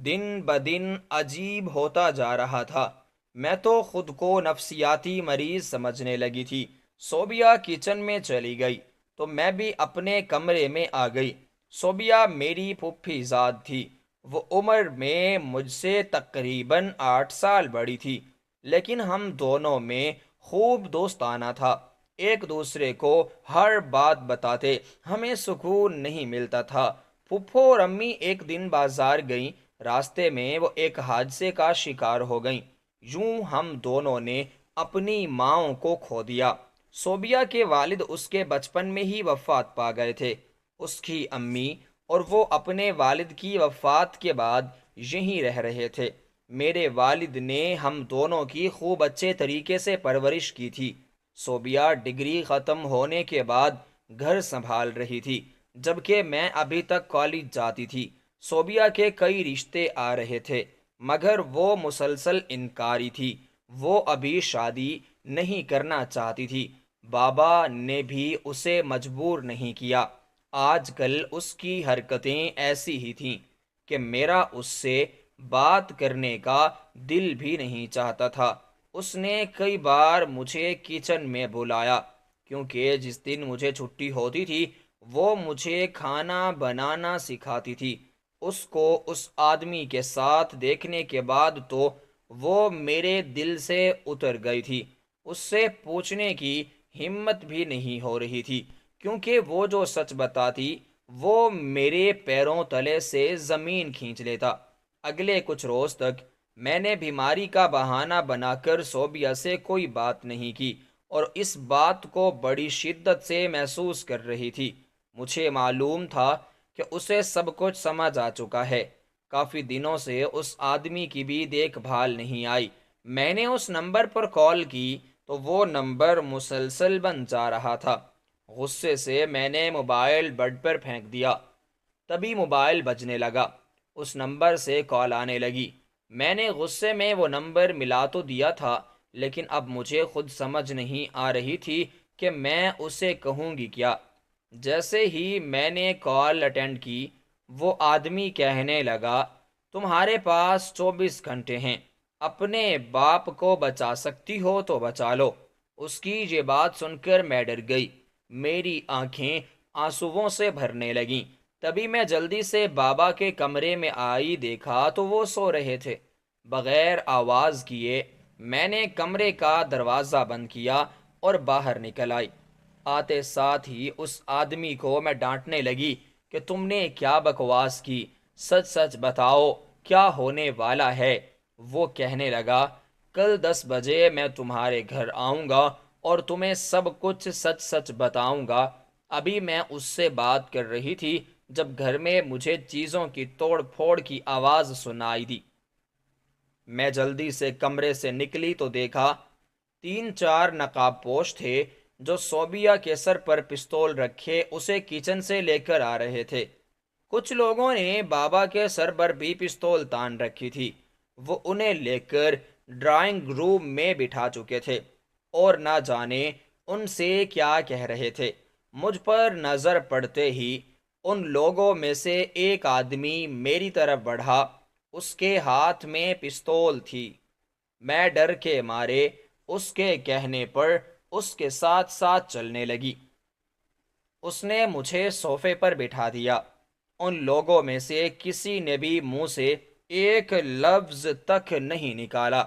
دن بدن عجیب ہوتا جا رہا تھا۔ میں تو خود کو نفسیاتی مریض سمجھنے لگی تھی۔ صوبیہ کچن میں چلی گئی تو میں بھی اپنے کمرے میں آ گئی۔ صوبیہ میری پھوپھی زاد تھی، وہ عمر میں مجھ سے تقریباً 8 سال بڑی تھی، لیکن ہم دونوں میں خوب دوستانہ تھا، ایک دوسرے کو ہر بات بتاتے، ہمیں سکون نہیں ملتا تھا۔ پھپھو اور امی ایک دن بازار گئیں، راستے میں وہ ایک حادثے کا شکار ہو گئیں، یوں ہم دونوں نے اپنی ماؤں کو کھو دیا۔ صوبیہ کے والد اس کے بچپن میں ہی وفات پا گئے تھے، اس کی امی اور وہ اپنے والد کی وفات کے بعد یہیں رہ رہے تھے۔ میرے والد نے ہم دونوں کی خوب اچھے طریقے سے پرورش کی تھی۔ صوبیہ ڈگری ختم ہونے کے بعد گھر سنبھال رہی تھی، جبکہ میں ابھی تک کالج جاتی تھی۔ صوبیہ کے کئی رشتے آ رہے تھے، مگر وہ مسلسل انکاری تھی، وہ ابھی شادی نہیں کرنا چاہتی تھی۔ بابا نے بھی اسے مجبور نہیں کیا۔ آج کل اس کی حرکتیں ایسی ہی تھیں کہ میرا اس سے بات کرنے کا دل بھی نہیں چاہتا تھا۔ اس نے کئی بار مجھے کچن میں بلایا، کیونکہ جس دن مجھے چھٹی ہوتی تھی وہ مجھے کھانا بنانا سکھاتی تھی۔ اس کو اس آدمی کے ساتھ دیکھنے کے بعد تو وہ میرے دل سے اتر گئی تھی۔ اس سے پوچھنے کی ہمت بھی نہیں ہو رہی تھی، کیونکہ وہ جو سچ بتاتی وہ میرے پیروں تلے سے زمین کھینچ لیتا۔ اگلے کچھ روز تک میں نے بیماری کا بہانہ بنا کر صوبیہ سے کوئی بات نہیں کی، اور اس بات کو بڑی شدت سے محسوس کر رہی تھی۔ مجھے معلوم تھا کہ اسے سب کچھ سمجھ آ چکا ہے۔ کافی دنوں سے اس آدمی کی بھی دیکھ بھال نہیں آئی۔ میں نے اس نمبر پر کال کی تو وہ نمبر مسلسل بند جا رہا تھا۔ غصے سے میں نے موبائل بیڈ پر پھینک دیا۔ تبھی موبائل بجنے لگا، اس نمبر سے کال آنے لگی۔ میں نے غصے میں وہ نمبر ملا تو دیا تھا، لیکن اب مجھے خود سمجھ نہیں آ رہی تھی کہ میں اسے کہوں گی کیا۔ جیسے ہی میں نے کال اٹینڈ کی، وہ آدمی کہنے لگا تمہارے پاس 24 گھنٹے ہیں، اپنے باپ کو بچا سکتی ہو تو بچا لو۔ اس کی یہ بات سن کر میں ڈر گئی، میری آنکھیں آنسوؤں سے بھرنے لگیں۔ تبھی میں جلدی سے بابا کے کمرے میں آئی، دیکھا تو وہ سو رہے تھے۔ بغیر آواز کیے میں نے کمرے کا دروازہ بند کیا اور باہر نکل آئی۔ آتے ساتھ ہی اس آدمی کو میں ڈانٹنے لگی کہ تم نے کیا بکواس کی، سچ سچ بتاؤ کیا ہونے والا ہے۔ وہ کہنے لگا، کل 10 بجے میں تمہارے گھر آؤں گا اور تمہیں سب کچھ سچ سچ بتاؤں گا۔ ابھی میں اس سے بات کر رہی تھی جب گھر میں مجھے چیزوں کی توڑ پھوڑ کی آواز سنائی دی۔ میں جلدی سے کمرے سے نکلی تو دیکھا 3 4 نقاب پوش تھے جو صوبیہ کے سر پر پستول رکھے اسے کچن سے لے کر آ رہے تھے۔ کچھ لوگوں نے بابا کے سر پر بھی پستول تان رکھی تھی۔ وہ انہیں لے کر ڈرائنگ روم میں بٹھا چکے تھے اور نہ جانے ان سے کیا کہہ رہے تھے۔ مجھ پر نظر پڑتے ہی ان لوگوں میں سے ایک آدمی میری طرف بڑھا، اس کے ہاتھ میں پستول تھی۔ میں ڈر کے مارے اس کے کہنے پر اس کے ساتھ ساتھ چلنے لگی۔ اس نے مجھے صوفے پر بٹھا دیا۔ ان لوگوں میں سے کسی نے بھی منہ سے ایک لفظ تک نہیں نکالا۔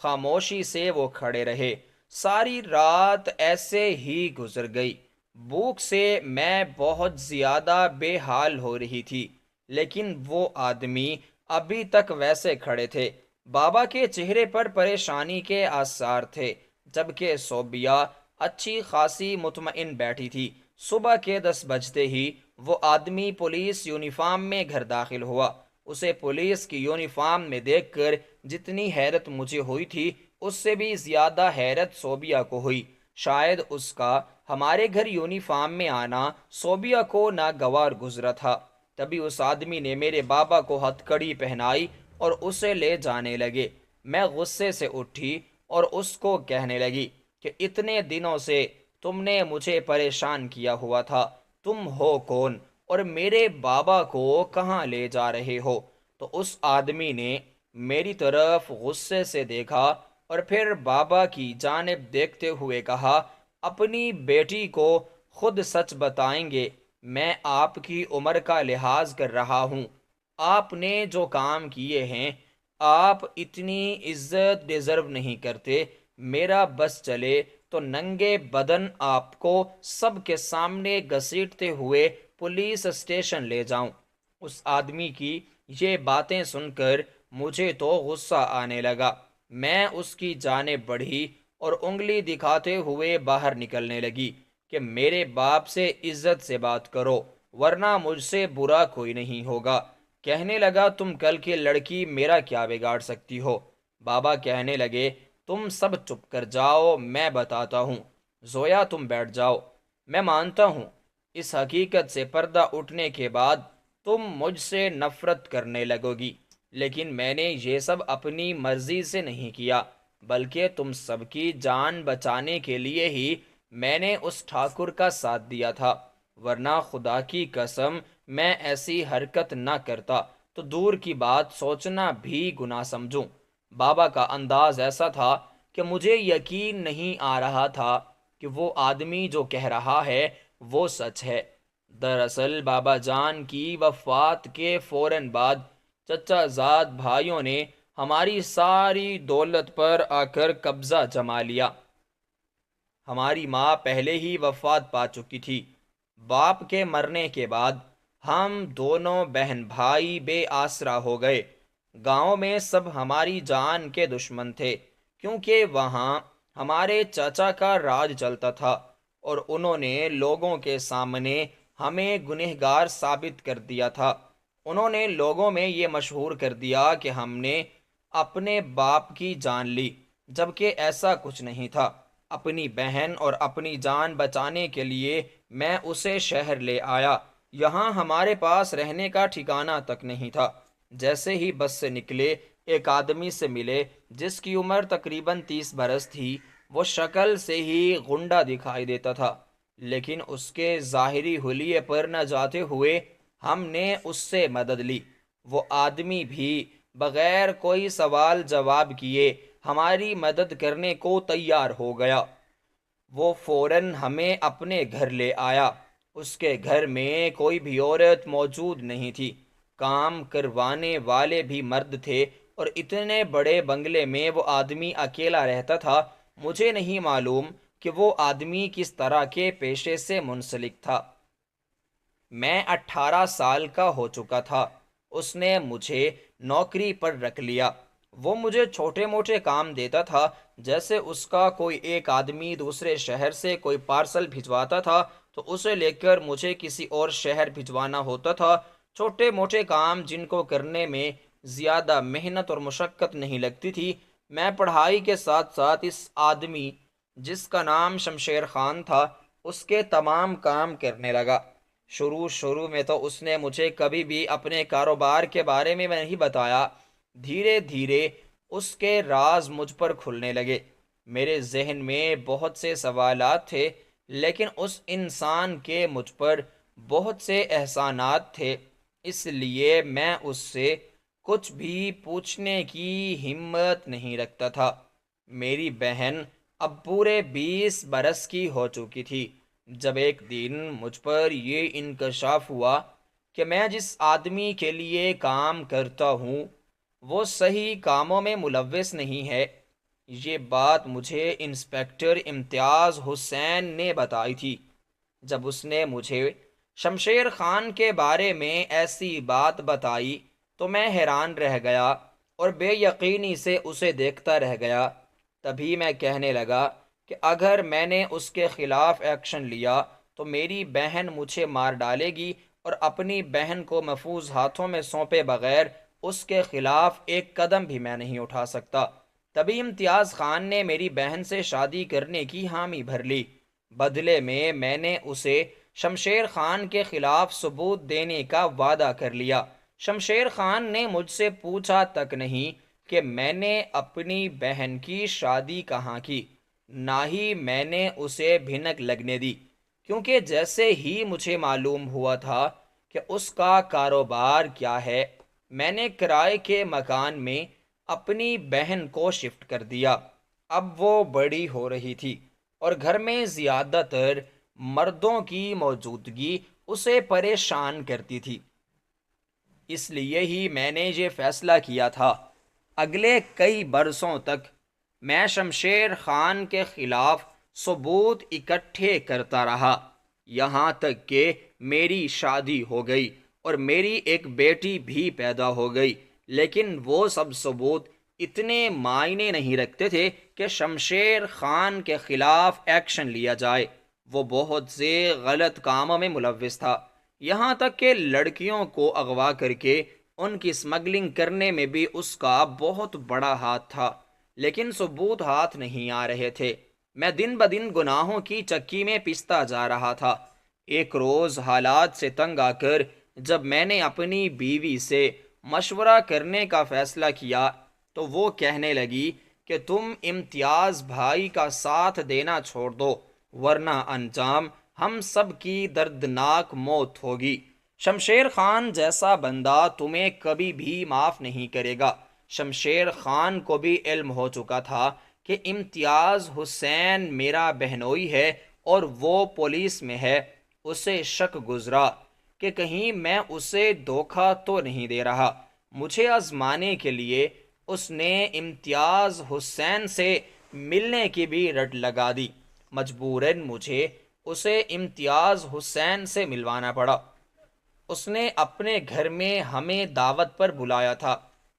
خاموشی سے وہ کھڑے رہے۔ ساری رات ایسے ہی گزر گئی۔ بھوک سے میں بہت زیادہ بے حال ہو رہی تھی، لیکن وہ آدمی ابھی تک ویسے کھڑے تھے۔ بابا کے چہرے پر پریشانی کے آثار تھے، جبکہ صوبیہ اچھی خاصی مطمئن بیٹھی تھی۔ صبح کے 10 بجتے ہی وہ آدمی پولیس یونیفارم میں گھر داخل ہوا۔ اسے پولیس کی یونیفارم میں دیکھ کر جتنی حیرت مجھے ہوئی تھی اس سے بھی زیادہ حیرت صوبیہ کو ہوئی۔ شاید اس کا ہمارے گھر یونیفارم میں آنا صوبیہ کو ناگوار گزرا تھا۔ تبھی اس آدمی نے میرے بابا کو ہتھ کڑی پہنائی اور اسے لے جانے لگے۔ میں غصے سے اٹھی اور اس کو کہنے لگی کہ اتنے دنوں سے تم نے مجھے پریشان کیا ہوا تھا، تم ہو کون اور میرے بابا کو کہاں لے جا رہے ہو؟ تو اس آدمی نے میری طرف غصے سے دیکھا اور پھر بابا کی جانب دیکھتے ہوئے کہا، اپنی بیٹی کو خود سچ بتائیں گے؟ میں آپ کی عمر کا لحاظ کر رہا ہوں۔ آپ نے جو کام کیے ہیں، آپ اتنی عزت ڈیزرو نہیں کرتے۔ میرا بس چلے تو ننگے بدن آپ کو سب کے سامنے گھسیٹتے ہوئے پولیس اسٹیشن لے جاؤں۔ اس آدمی کی یہ باتیں سن کر مجھے تو غصہ آنے لگا۔ میں اس کی جانب بڑھی اور انگلی دکھاتے ہوئے باہر نکلنے لگی کہ میرے باپ سے عزت سے بات کرو ورنہ مجھ سے برا کوئی نہیں ہوگا۔ کہنے لگا، تم کل کی لڑکی میرا کیا بگاڑ سکتی ہو؟ بابا کہنے لگے، تم سب چپ کر جاؤ، میں بتاتا ہوں۔ زویا تم بیٹھ جاؤ۔ میں مانتا ہوں اس حقیقت سے پردہ اٹھنے کے بعد تم مجھ سے نفرت کرنے لگو گی، لیکن میں نے یہ سب اپنی مرضی سے نہیں کیا، بلکہ تم سب کی جان بچانے کے لیے ہی میں نے اس ٹھاکر کا ساتھ دیا تھا، ورنہ خدا کی قسم میں ایسی حرکت نہ کرتا تو دور کی بات سوچنا بھی گناہ سمجھوں۔ بابا کا انداز ایسا تھا کہ مجھے یقین نہیں آ رہا تھا کہ وہ آدمی جو کہہ رہا ہے وہ سچ ہے۔ دراصل بابا جان کی وفات کے فوراً بعد چچا زاد بھائیوں نے ہماری ساری دولت پر آ کر قبضہ جما لیا۔ ہماری ماں پہلے ہی وفات پا چکی تھی۔ باپ کے مرنے کے بعد ہم دونوں بہن بھائی بے آسرا ہو گئے۔ گاؤں میں سب ہماری جان کے دشمن تھے، کیونکہ وہاں ہمارے چاچا کا راج چلتا تھا اور انہوں نے لوگوں کے سامنے ہمیں گنہگار ثابت کر دیا تھا۔ انہوں نے لوگوں میں یہ مشہور کر دیا کہ ہم نے اپنے باپ کی جان لی، جبکہ ایسا کچھ نہیں تھا۔ اپنی بہن اور اپنی جان بچانے کے لیے میں اسے شہر لے آیا۔ یہاں ہمارے پاس رہنے کا ٹھکانہ تک نہیں تھا۔ جیسے ہی بس سے نکلے ایک آدمی سے ملے جس کی عمر تقریباً 30 برس تھی۔ وہ شکل سے ہی غنڈہ دکھائی دیتا تھا، لیکن اس کے ظاہری حلیے پر نہ جاتے ہوئے ہم نے اس سے مدد لی۔ وہ آدمی بھی بغیر کوئی سوال جواب کیے ہماری مدد کرنے کو تیار ہو گیا۔ وہ فوراً ہمیں اپنے گھر لے آیا۔ اس کے گھر میں کوئی بھی عورت موجود نہیں تھی۔ کام کروانے والے بھی مرد تھے اور اتنے بڑے بنگلے میں وہ آدمی اکیلا رہتا تھا۔ مجھے نہیں معلوم کہ وہ آدمی کس طرح کے پیشے سے منسلک تھا۔ میں 18 سال کا ہو چکا تھا۔ اس نے مجھے نوکری پر رکھ لیا۔ وہ مجھے چھوٹے موٹے کام دیتا تھا، جیسے اس کا کوئی ایک آدمی دوسرے شہر سے کوئی پارسل بھجواتا تھا تو اسے لے کر مجھے کسی اور شہر بھجوانا ہوتا تھا۔ چھوٹے موٹے کام جن کو کرنے میں زیادہ محنت اور مشقت نہیں لگتی تھی۔ میں پڑھائی کے ساتھ ساتھ اس آدمی جس کا نام شمشیر خان تھا اس کے تمام کام کرنے لگا۔ شروع میں تو اس نے مجھے کبھی بھی اپنے کاروبار کے بارے میں نہیں بتایا۔ دھیرے دھیرے اس کے راز مجھ پر کھلنے لگے۔ میرے ذہن میں بہت سے سوالات تھے، لیکن اس انسان کے مجھ پر بہت سے احسانات تھے، اس لیے میں اس سے کچھ بھی پوچھنے کی ہمت نہیں رکھتا تھا۔ میری بہن اب پورے 20 برس کی ہو چکی تھی جب ایک دن مجھ پر یہ انکشاف ہوا کہ میں جس آدمی کے لیے کام کرتا ہوں وہ صحیح کاموں میں ملوث نہیں ہے۔ یہ بات مجھے انسپکٹر امتیاز حسین نے بتائی تھی۔ جب اس نے مجھے شمشیر خان کے بارے میں ایسی بات بتائی تو میں حیران رہ گیا اور بے یقینی سے اسے دیکھتا رہ گیا۔ تبھی میں کہنے لگا کہ اگر میں نے اس کے خلاف ایکشن لیا تو میری بہن مجھے مار ڈالے گی، اور اپنی بہن کو محفوظ ہاتھوں میں سونپے بغیر اس کے خلاف ایک قدم بھی میں نہیں اٹھا سکتا۔ تبھی امتیاز خان نے میری بہن سے شادی کرنے کی حامی بھر لی۔ بدلے میں نے اسے شمشیر خان کے خلاف ثبوت دینے کا وعدہ کر لیا۔ شمشیر خان نے مجھ سے پوچھا تک نہیں کہ میں نے اپنی بہن کی شادی کہاں کی، نہ ہی میں نے اسے بھنک لگنے دی، کیونکہ جیسے ہی مجھے معلوم ہوا تھا کہ اس کا کاروبار کیا ہے، میں نے کرائے کے مکان میں اپنی بہن کو شفٹ کر دیا۔ اب وہ بڑی ہو رہی تھی اور گھر میں زیادہ تر مردوں کی موجودگی اسے پریشان کرتی تھی۔ اس لیے ہی میں نے یہ فیصلہ کیا تھا اگلے کئی برسوں تک میں شمشیر خان کے خلاف ثبوت اکٹھے کرتا رہا، یہاں تک کہ میری شادی ہو گئی اور میری ایک بیٹی بھی پیدا ہو گئی۔ لیکن وہ سب ثبوت اتنے معنی نہیں رکھتے تھے کہ شمشیر خان کے خلاف ایکشن لیا جائے۔ وہ بہت سے غلط کاموں میں ملوث تھا، یہاں تک کہ لڑکیوں کو اغوا کر کے ان کی اسمگلنگ کرنے میں بھی اس کا بہت بڑا ہاتھ تھا، لیکن ثبوت ہاتھ نہیں آ رہے تھے۔ میں دن بدن گناہوں کی چکی میں پستا جا رہا تھا۔ ایک روز حالات سے تنگ آ کر جب میں نے اپنی بیوی سے مشورہ کرنے کا فیصلہ کیا تو وہ کہنے لگی کہ تم امتیاز بھائی کا ساتھ دینا چھوڑ دو، ورنہ انجام ہم سب کی دردناک موت ہوگی۔ شمشیر خان جیسا بندہ تمہیں کبھی بھی معاف نہیں کرے گا۔ شمشیر خان کو بھی علم ہو چکا تھا کہ امتیاز حسین میرا بہنوئی ہے اور وہ پولیس میں ہے۔ اسے شک گزرا کہ کہیں میں اسے دھوکہ تو نہیں دے رہا۔ مجھے آزمانے کے لیے اس نے امتیاز حسین سے ملنے کی بھی رٹ لگا دی۔ مجبوراً مجھے اسے امتیاز حسین سے ملوانا پڑا۔ اس نے اپنے گھر میں ہمیں دعوت پر بلایا تھا۔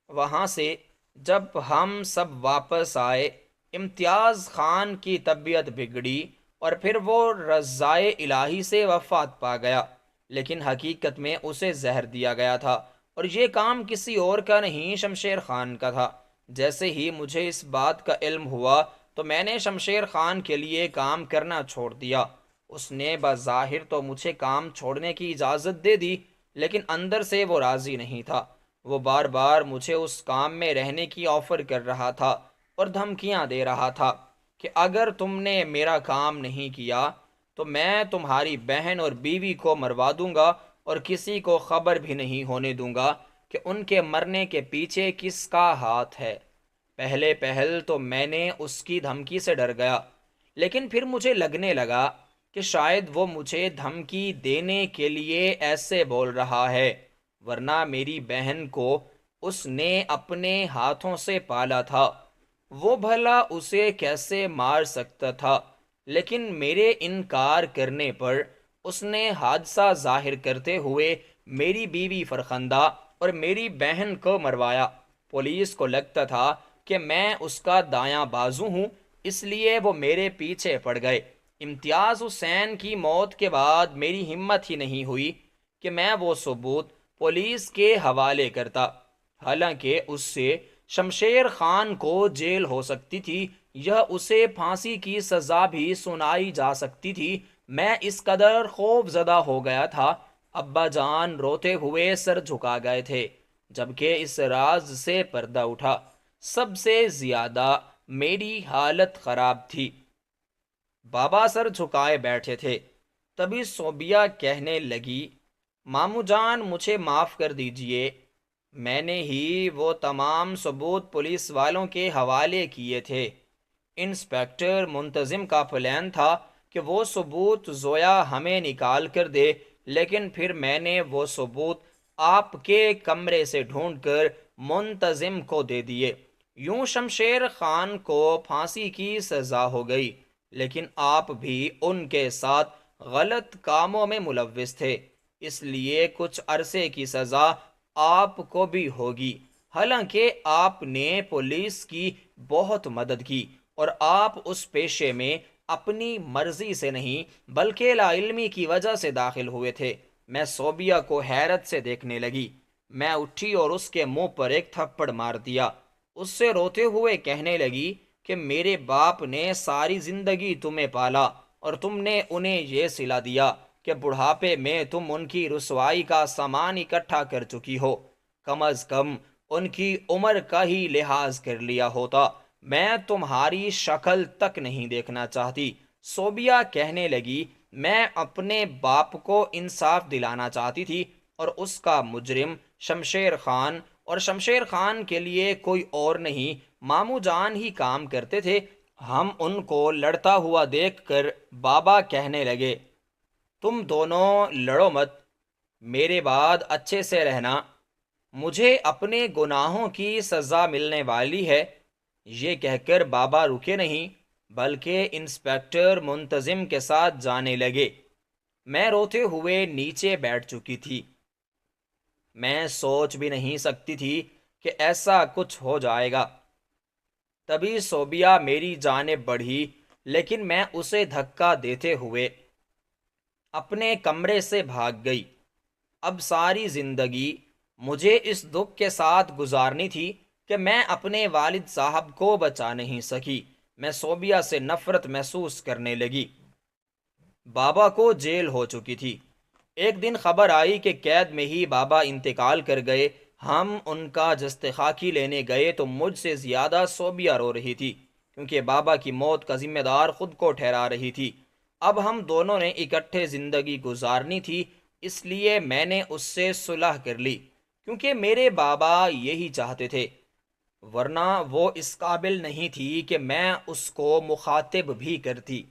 وہاں سے جب ہم سب واپس آئے، امتیاز خان کی طبیعت بگڑی اور پھر وہ رضائے الہی سے وفات پا گیا، لیکن حقیقت میں اسے زہر دیا گیا تھا، اور یہ کام کسی اور کا نہیں شمشیر خان کا تھا۔ جیسے ہی مجھے اس بات کا علم ہوا تو میں نے شمشیر خان کے لیے کام کرنا چھوڑ دیا۔ اس نے بظاہر تو مجھے کام چھوڑنے کی اجازت دے دی، لیکن اندر سے وہ راضی نہیں تھا۔ وہ بار بار مجھے اس کام میں رہنے کی آفر کر رہا تھا اور دھمکیاں دے رہا تھا کہ اگر تم نے میرا کام نہیں کیا تو میں تمہاری بہن اور بیوی کو مروا دوں گا اور کسی کو خبر بھی نہیں ہونے دوں گا کہ ان کے مرنے کے پیچھے کس کا ہاتھ ہے۔ پہل تو میں نے اس کی دھمکی سے ڈر گیا، لیکن پھر مجھے لگنے لگا کہ شاید وہ مجھے دھمکی دینے کے لیے ایسے بول رہا ہے، ورنہ میری بہن کو اس نے اپنے ہاتھوں سے پالا تھا، وہ بھلا اسے کیسے مار سکتا تھا؟ لیکن میرے انکار کرنے پر اس نے حادثہ ظاہر کرتے ہوئے میری بیوی فرخندہ اور میری بہن کو مروایا۔ پولیس کو لگتا تھا کہ میں اس کا دایاں بازو ہوں، اس لیے وہ میرے پیچھے پڑ گئے۔ امتیاز حسین کی موت کے بعد میری ہمت ہی نہیں ہوئی کہ میں وہ ثبوت پولیس کے حوالے کرتا، حالانکہ اس سے شمشیر خان کو جیل ہو سکتی تھی یا اسے پھانسی کی سزا بھی سنائی جا سکتی تھی۔ میں اس قدر خوف زدہ ہو گیا تھا، ابا جان روتے ہوئے سر جھکا گئے تھے، جبکہ اس راز سے پردہ اٹھا۔ سب سے زیادہ میری حالت خراب تھی۔ بابا سر جھکائے بیٹھے تھے، تبھی صوبیہ کہنے لگی، ماموں جان مجھے معاف کر دیجئے، میں نے ہی وہ تمام ثبوت پولیس والوں کے حوالے کیے تھے۔ انسپیکٹر منتظم کا پلان تھا کہ وہ ثبوت زویا ہمیں نکال کر دے، لیکن پھر میں نے وہ ثبوت آپ کے کمرے سے ڈھونڈ کر منتظم کو دے دیے۔ یوں شمشیر خان کو پھانسی کی سزا ہو گئی، لیکن آپ بھی ان کے ساتھ غلط کاموں میں ملوث تھے، اس لیے کچھ عرصے کی سزا آپ کو بھی ہوگی۔ حالانکہ آپ نے پولیس کی بہت مدد کی اور آپ اس پیشے میں اپنی مرضی سے نہیں بلکہ لا علمی کی وجہ سے داخل ہوئے تھے۔ میں صوبیہ کو حیرت سے دیکھنے لگی۔ میں اٹھی اور اس کے منہ پر ایک تھپڑ مار دیا۔ اس سے روتے ہوئے کہنے لگی کہ میرے باپ نے ساری زندگی تمہیں پالا اور تم نے انہیں یہ صلہ دیا کہ بڑھاپے میں تم ان کی رسوائی کا سامان اکٹھا کر چکی ہو، کم از کم ان کی عمر کا ہی لحاظ کر لیا ہوتا، میں تمہاری شکل تک نہیں دیکھنا چاہتی۔ صوبیہ کہنے لگی، میں اپنے باپ کو انصاف دلانا چاہتی تھی اور اس کا مجرم شمشیر خان، اور شمشیر خان کے لیے کوئی اور نہیں ماموں جان ہی کام کرتے تھے۔ ہم ان کو لڑتا ہوا دیکھ کر بابا کہنے لگے، تم دونوں لڑو مت، میرے بعد اچھے سے رہنا، مجھے اپنے گناہوں کی سزا ملنے والی ہے۔ یہ کہہ کر بابا رکے نہیں بلکہ انسپیکٹر منتظم کے ساتھ جانے لگے۔ میں روتے ہوئے نیچے بیٹھ چکی تھی۔ میں سوچ بھی نہیں سکتی تھی کہ ایسا کچھ ہو جائے گا۔ تبھی صوبیہ میری جانب بڑھی، لیکن میں اسے دھکا دیتے ہوئے اپنے کمرے سے بھاگ گئی۔ اب ساری زندگی مجھے اس دکھ کے ساتھ گزارنی تھی کہ میں اپنے والد صاحب کو بچا نہیں سکی۔ میں صوبیہ سے نفرت محسوس کرنے لگی۔ بابا کو جیل ہو چکی تھی۔ ایک دن خبر آئی کہ قید میں ہی بابا انتقال کر گئے۔ ہم ان کا جست خاکی لینے گئے تو مجھ سے زیادہ صوبیہ رو رہی تھی، کیونکہ بابا کی موت کا ذمہ دار خود کو ٹھہرا رہی تھی۔ اب ہم دونوں نے اکٹھے زندگی گزارنی تھی، اس لیے میں نے اس سے صلح کر لی، کیونکہ میرے بابا یہی چاہتے تھے، ورنہ وہ اس قابل نہیں تھی کہ میں اس کو مخاطب بھی کرتی۔